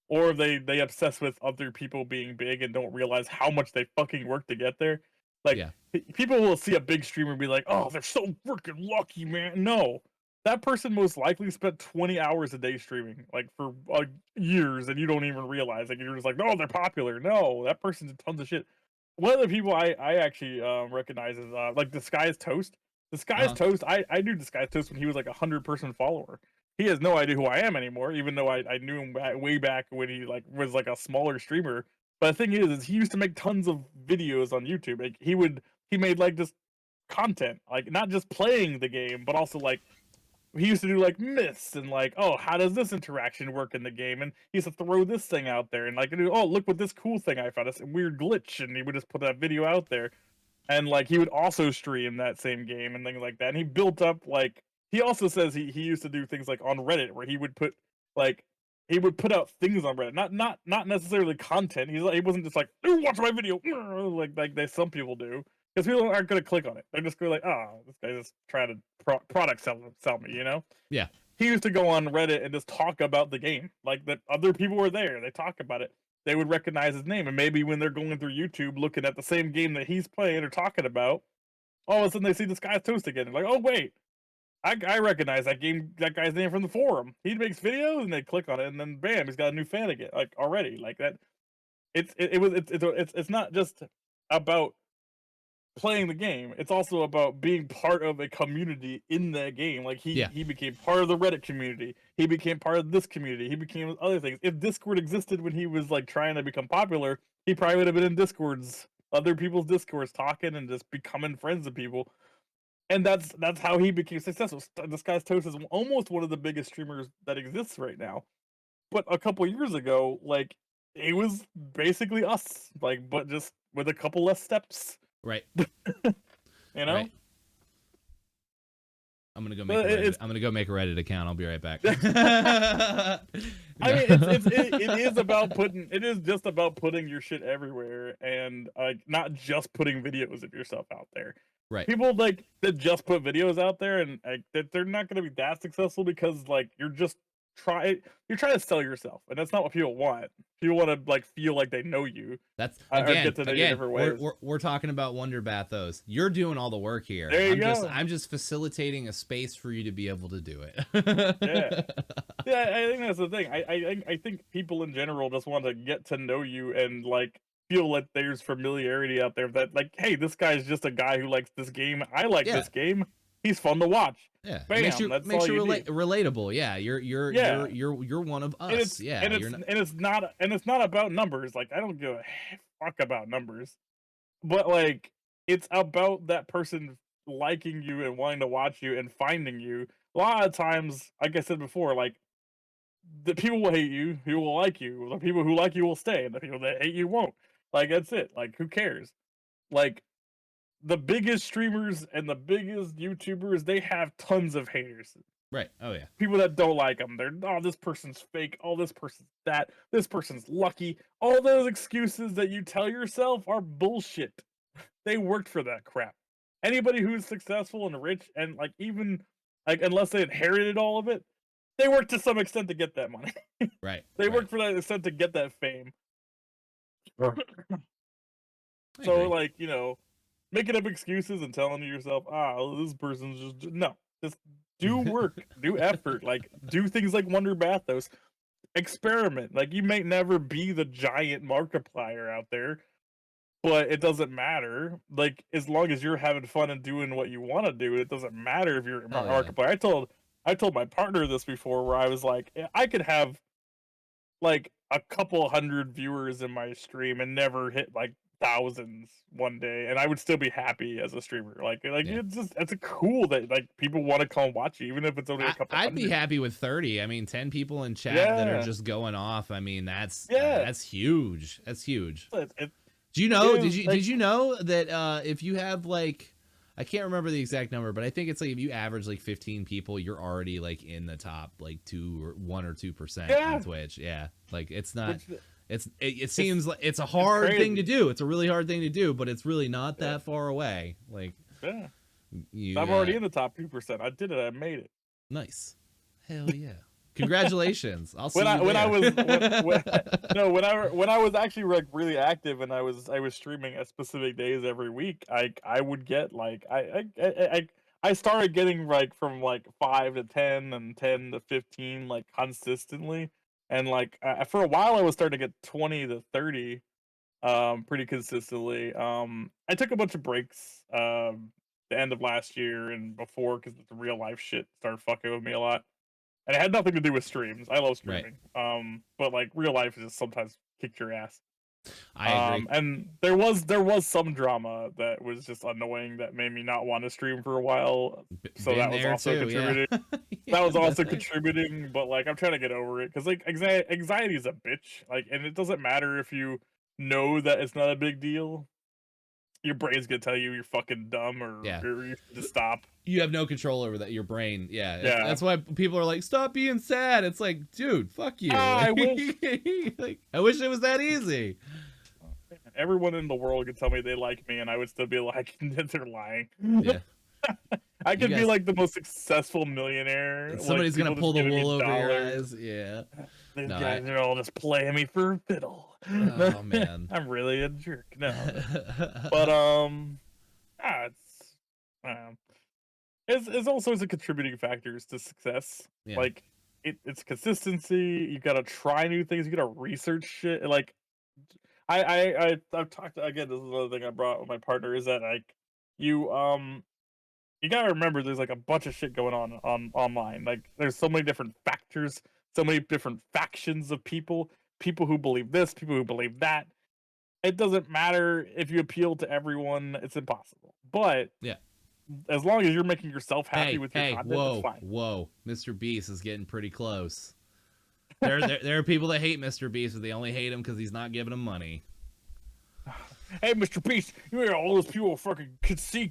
or they obsess with other people being big and don't realize how much they fucking work to get there. Like people will see a big streamer and be like, "Oh, they're so freaking lucky, man." No, that person most likely spent 20 hours a day streaming, like for years, and you don't even realize. Like you're just like, "No, they're popular." No, that person did tons of shit. One of the people I actually recognize is like Disguised Toast. Disguised Toast. I knew Disguised Toast when he was like 100-person follower. He has no idea who I am anymore, even though I knew him way back when he like was like a smaller streamer. But the thing is he used to make tons of videos on YouTube. Like he made like just content, like not just playing the game, but also like he used to do like myths and like, oh, how does this interaction work in the game? And he used to throw this thing out there and like, oh, look what this cool thing I found, this weird glitch, and he would just put that video out there. And like he would also stream that same game and things like that. And he built up like he also says he used to do things like on Reddit where he would put out things on Reddit, not necessarily content. He wasn't just like, "Ooh, watch my video," like some people do, because people aren't gonna click on it. They're just going like, "Oh, this guy just trying to product sell me," you know? Yeah. He used to go on Reddit and just talk about the game, like that other people were there. They talk about it. They would recognize his name, and maybe when they're going through YouTube looking at the same game that he's playing or talking about, all of a sudden they see this guy's Toast again. They're like, "Oh wait, I recognize that guy's name from the forum. He makes videos," and they click on it, and then bam, he's got a new fan again, like already, like that. It's not just about playing the game. It's also about being part of a community in that game. Like he became part of the Reddit community. He became part of this community. He became other things. If Discord existed when he was like trying to become popular, he probably would have been in other people's Discords, talking and just becoming friends with people. And that's how he became successful. Disguised Toast is almost one of the biggest streamers that exists right now. But a couple years ago, like, it was basically us, like, but just with a couple less steps. Right. You know? Right. I'm gonna go make a Reddit. I'm gonna go make a Reddit account. I'll be right back. I mean, it is about putting. It is just about putting your shit everywhere, and like not just putting videos of yourself out there. Right. People like that just put videos out there, and like, that they're not going to be that successful because like you're trying to sell yourself, and that's not what people want. People want to like feel like they know you. That's or get to know you again. Different ways. We're talking about Wonder Bathos. You're doing all the work here. I'm just facilitating a space for you to be able to do it. Yeah. I think that's the thing. I think people in general just want to get to know you and like feel like there's familiarity out there that like, hey, this guy's just a guy who likes this game. I like this game. He's fun to watch. Yeah, Bam, makes you relatable. Yeah, Yeah. you're one of us. And it's not about numbers. Like I don't give a fuck about numbers, but like it's about that person liking you and wanting to watch you and finding you. A lot of times, like I said before, like the people will hate you, who will like you. The people who like you will stay, and the people that hate you won't. Like that's it. Like who cares? Like the biggest streamers and the biggest YouTubers, they have tons of haters. Right. Oh yeah. People that don't like them. They're, oh, this person's fake. Oh, this person's that. This person's lucky. All those excuses that you tell yourself are bullshit. They worked for that crap. Anybody who's successful and rich and like even like unless they inherited all of it, they worked to some extent to get that money. Right. They worked for that extent to get that fame. I So agree. like, you know, making up excuses and telling yourself, this person's just do work, do effort, like do things like Wonder Bathos, experiment. Like you may never be the giant Markiplier out there, but it doesn't matter. Like as long as you're having fun and doing what you want to do, it doesn't matter if you're Markiplier. I told my partner this before, where I was like, I could have like a couple hundred viewers in my stream and never hit like thousands one day, and I would still be happy as a streamer. Like it's a cool that like people want to come watch you, even if it's only a couple. I'd be happy with 30. I mean, 10 people in chat that are just going off. I mean, that's huge. That's huge. Do you know? Did you know that if you have like, I can't remember the exact number, but I think it's like if you average like 15 people, you're already like in the top like 1 or 2% on Twitch. Yeah, like it's not. It seems like it's a hard thing to do. It's a really hard thing to do, but it's really not that far away. Like, I'm already in the top 2%. I did it. I made it. Nice. Hell yeah. Congratulations. I'll see when you I there. when I was actually like really active and I was streaming at specific days every week, I would get like I started getting like from like 5 to 10 and 10 to 15 like consistently. And like for a while, I was starting to get 20 to 30, pretty consistently. I took a bunch of breaks, the end of last year and before, because the real life shit started fucking with me a lot, and it had nothing to do with streams. I love streaming, but like real life just sometimes kicked your ass. I agree. And there was some drama that was just annoying that made me not want to stream for a while. So that was also contributing. That was also contributing, but like I'm trying to get over it because like anxiety is a bitch. Like, and it doesn't matter if you know that it's not a big deal. Your brain's gonna tell you you're fucking dumb or you should stop. You have no control over that. Your brain, that's why people are like, "Stop being sad." It's like, dude, fuck you. I wish. Like, I wish it was that easy. Everyone in the world could tell me they like me, and I would still be like, "They're lying." Yeah. I could be like the most successful millionaire. Somebody's like, gonna pull the wool over your dollars. eyes. Yeah. These guys are all just playing me for a fiddle. Oh man, I'm really a jerk. No, but it's all sorts of contributing factors to success. Yeah. Like it's consistency. You gotta try new things. You gotta research shit. Like I've talked again. This is another thing I brought with my partner is that like you gotta remember there's like a bunch of shit going on online. Like there's so many different factors, so many different factions of people who believe this, people who believe that. It doesn't matter if you appeal to everyone, it's impossible. But as long as you're making yourself happy with your content, it's fine. Whoa, Mr. Beast is getting pretty close. There are people that hate Mr. Beast, but they only hate him because he's not giving them money. Hey, Mr. Beast, you know, all those people fucking could see.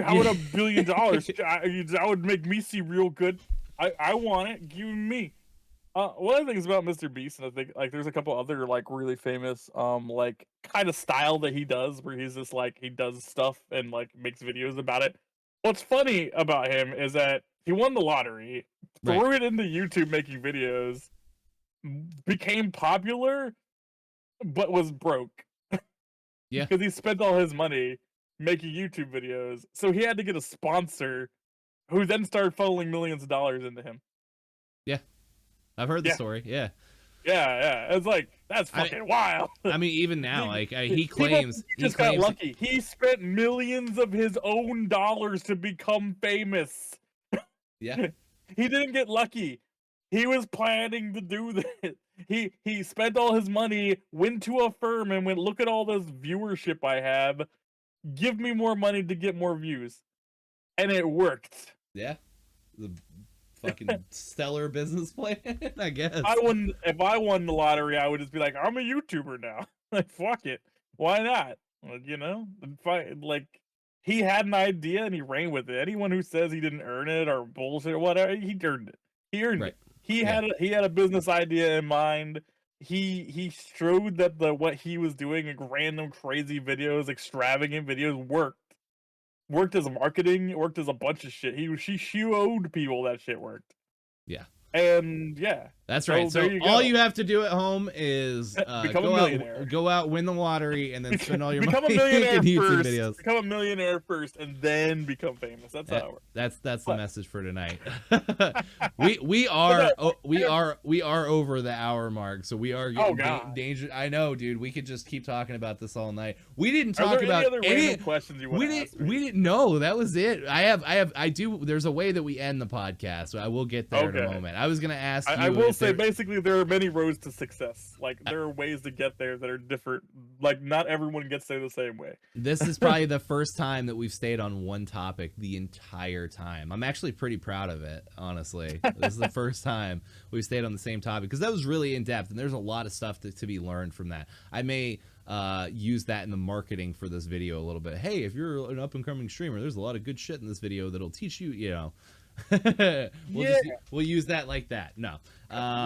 I would have $1 billion. That would make me see real good. I want it. Give me. One of the things about Mr. Beast, and I think like there's a couple other like really famous like kind of style that he does, where he's just like he does stuff and like makes videos about it. What's funny about him is that he won the lottery, Right. threw it into YouTube making videos, became popular, but was broke. Yeah. Because he spent all his money making YouTube videos, so he had to get a sponsor, who then started funneling millions of dollars into him. Yeah. I've heard the story. Yeah. Yeah. It's like that's fucking wild. I mean, even now, like he claims he just got lucky. He spent millions of his own dollars to become famous. Yeah. He didn't get lucky. He was planning to do this. He spent all his money, went to a firm and went, look at all this viewership I have. Give me more money to get more views. And it worked. Yeah. The fucking stellar business plan, I guess. If I won the lottery, I would just be like, I'm a YouTuber now. Like, fuck it. Why not? Like, you know, like he had an idea and he ran with it. Anyone who says he didn't earn it or bullshit or whatever, he earned it. He earned it. He had a business idea in mind. He showed that what he was doing, like random crazy videos, extravagant videos, worked as marketing, it worked as a bunch of shit. She showed people that shit worked. Yeah. And yeah. That's right. So all you have to do at home is go out, win the lottery, and then spend all your money on YouTube videos. Become a millionaire first, and then become famous. That's how it works. That's the message for tonight. we are over the hour mark, so we are getting dangerous. I know, dude. We could just keep talking about this all night. We didn't talk about any questions you want to ask me? We didn't know. That was it. I do. There's a way that we end the podcast, so I will get there in a moment. I was gonna ask you. I will say basically there are many roads to success. Like there are ways to get there that are different. Like not everyone gets there the same way. This is probably the first time that we've stayed on one topic the entire time. I'm actually pretty proud of it, honestly. This is the first time we've stayed on the same topic because that was really in depth and there's a lot of stuff to be learned from that. I may use that in the marketing for this video a little bit. Hey, if you're an up and coming streamer, there's a lot of good shit in this video that'll teach you, you know. We'll use that like that. No,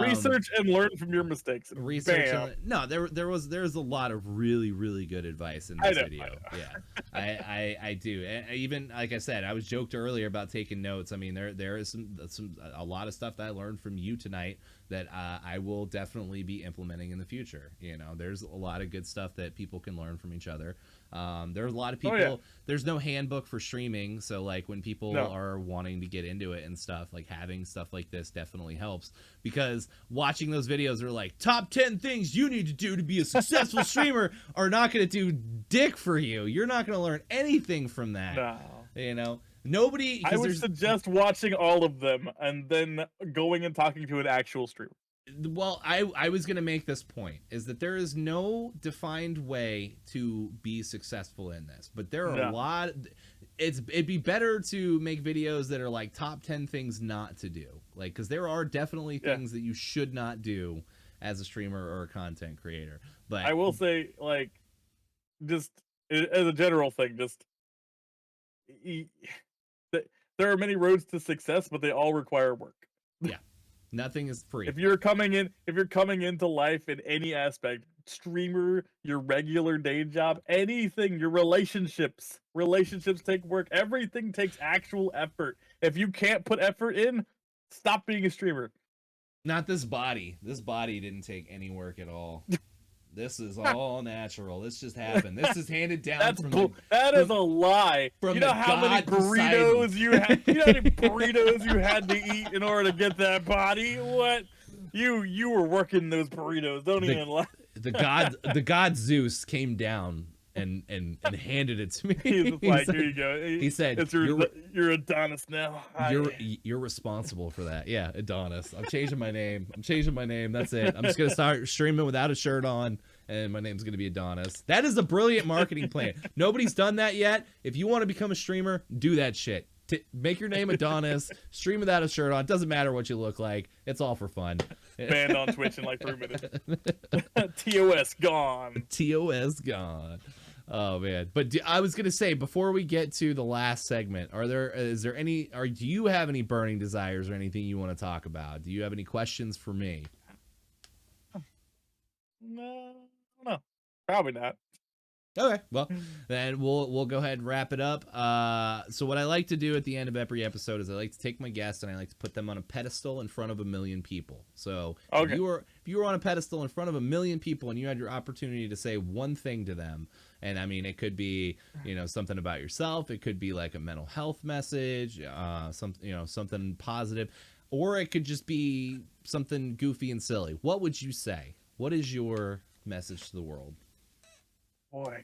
research and learn from your mistakes. There's a lot of really good advice in this video. Yeah, I do. And even like I said, I was joked earlier about taking notes. I mean, there is a lot of stuff that I learned from you tonight that I will definitely be implementing in the future. You know, there's a lot of good stuff that people can learn from each other. There's a lot of people, there's no handbook for streaming. So like when people are wanting to get into it and stuff, like having stuff like this definitely helps because watching those videos are like top 10 things you need to do to be a successful streamer are not going to do dick for you. You're not going to learn anything from that. No. You know, nobody. I would suggest watching all of them and then going and talking to an actual streamer. Well, I was going to make this point is that there is no defined way to be successful in this, but there are a lot. It'd be better to make videos that are like top 10 things not to do, like because there are definitely things that you should not do as a streamer or a content creator. But I will say, like, just as a general thing, just there are many roads to success, but they all require work. Yeah. Nothing is free. If you're coming into life in any aspect, streamer, your regular day job, anything, your relationships take work. Everything takes actual effort. If you can't put effort in, stop being a streamer. Not this body. This body didn't take any work at all. This is all natural. This just happened. This is handed down. That is a lie. You know how many burritos you had? You know how many burritos you had to eat in order to get that body? What? You were working those burritos. Don't even lie. The god Zeus came down and handed it to me. He's like, here you go. He said, "You're Adonis now. You're responsible for that." Yeah, Adonis. I'm changing my name. That's it. I'm just gonna start streaming without a shirt on, and my name's gonna be Adonis. That is a brilliant marketing plan. Nobody's done that yet. If you want to become a streamer, do that shit. Make your name Adonis. Stream without a shirt on. Doesn't matter what you look like. It's all for fun. Banned on Twitch in like 3 minutes. TOS gone. TOS gone. Oh man. But I was gonna say, before we get to the last segment, do you have any burning desires or anything you want to talk about? Do you have any questions for me? No, no, probably not. Okay, well, then we'll go ahead and wrap it up. So what I like to do at the end of every episode is I like to take my guests and I like to put them on a pedestal in front of 1 million people. So Okay. if you were on a pedestal in front of 1 million people and you had your opportunity to say one thing to them, and I mean it could be something about yourself, it could be like a mental health message, something positive, or it could just be something goofy and silly. What would you say? What is your message to the world? Boy.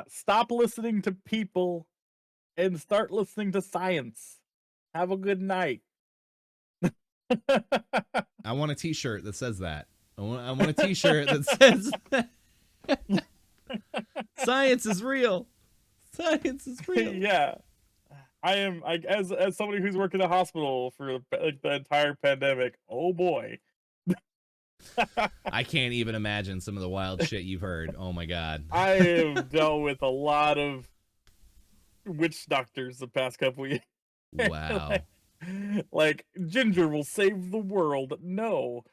Stop listening to people and start listening to science. Have a good night. I want a t-shirt that says that. I want a t-shirt that says that. Science is real. Science is real. Yeah. As somebody who's worked in a hospital for the entire pandemic, oh boy. I can't even imagine some of the wild shit you've heard. Oh my god. I have dealt with a lot of witch doctors the past couple years. Wow. like ginger will save the world. No.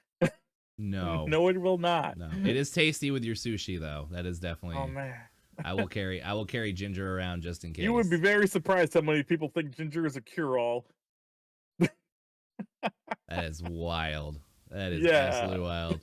No. No, it will not. No. It is tasty with your sushi though. That is definitely. Oh man. I will carry ginger around just in case. You would be very surprised how many people think ginger is a cure-all. That is wild. That is absolutely wild.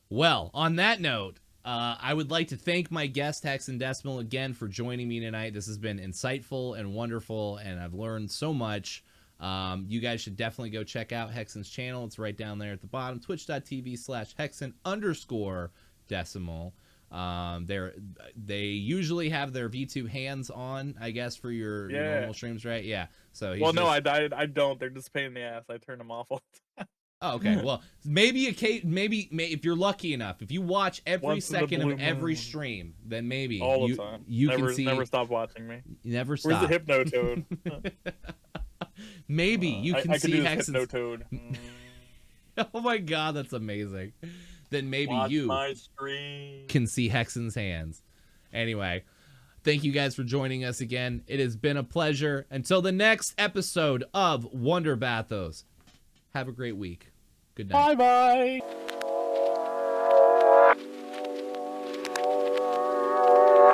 Well, on that note, I would like to thank my guest, Hexan Decimal, again for joining me tonight. This has been insightful and wonderful, and I've learned so much. You guys should definitely go check out Hexan's channel. It's right down there at the bottom, twitch.tv/Hexan_Decimal. They usually have their V2 hands on, I guess, for your normal streams, right? Yeah. So I don't. They're just a pain in the ass. I turn them off all the time. Oh, okay. Well, maybe if you're lucky enough, if you watch every second of every stream, then maybe all the time. You can see. Never stop watching me. You never stop. Where's the Hypnotoad? Maybe you can see Hexan's Hypnotoad. Oh my god, that's amazing. Then maybe Watch you my stream. can see Hexan's hands. Anyway, thank you guys for joining us again. It has been a pleasure. Until the next episode of Wonder Bathos. Have a great week. Good night. Bye-bye.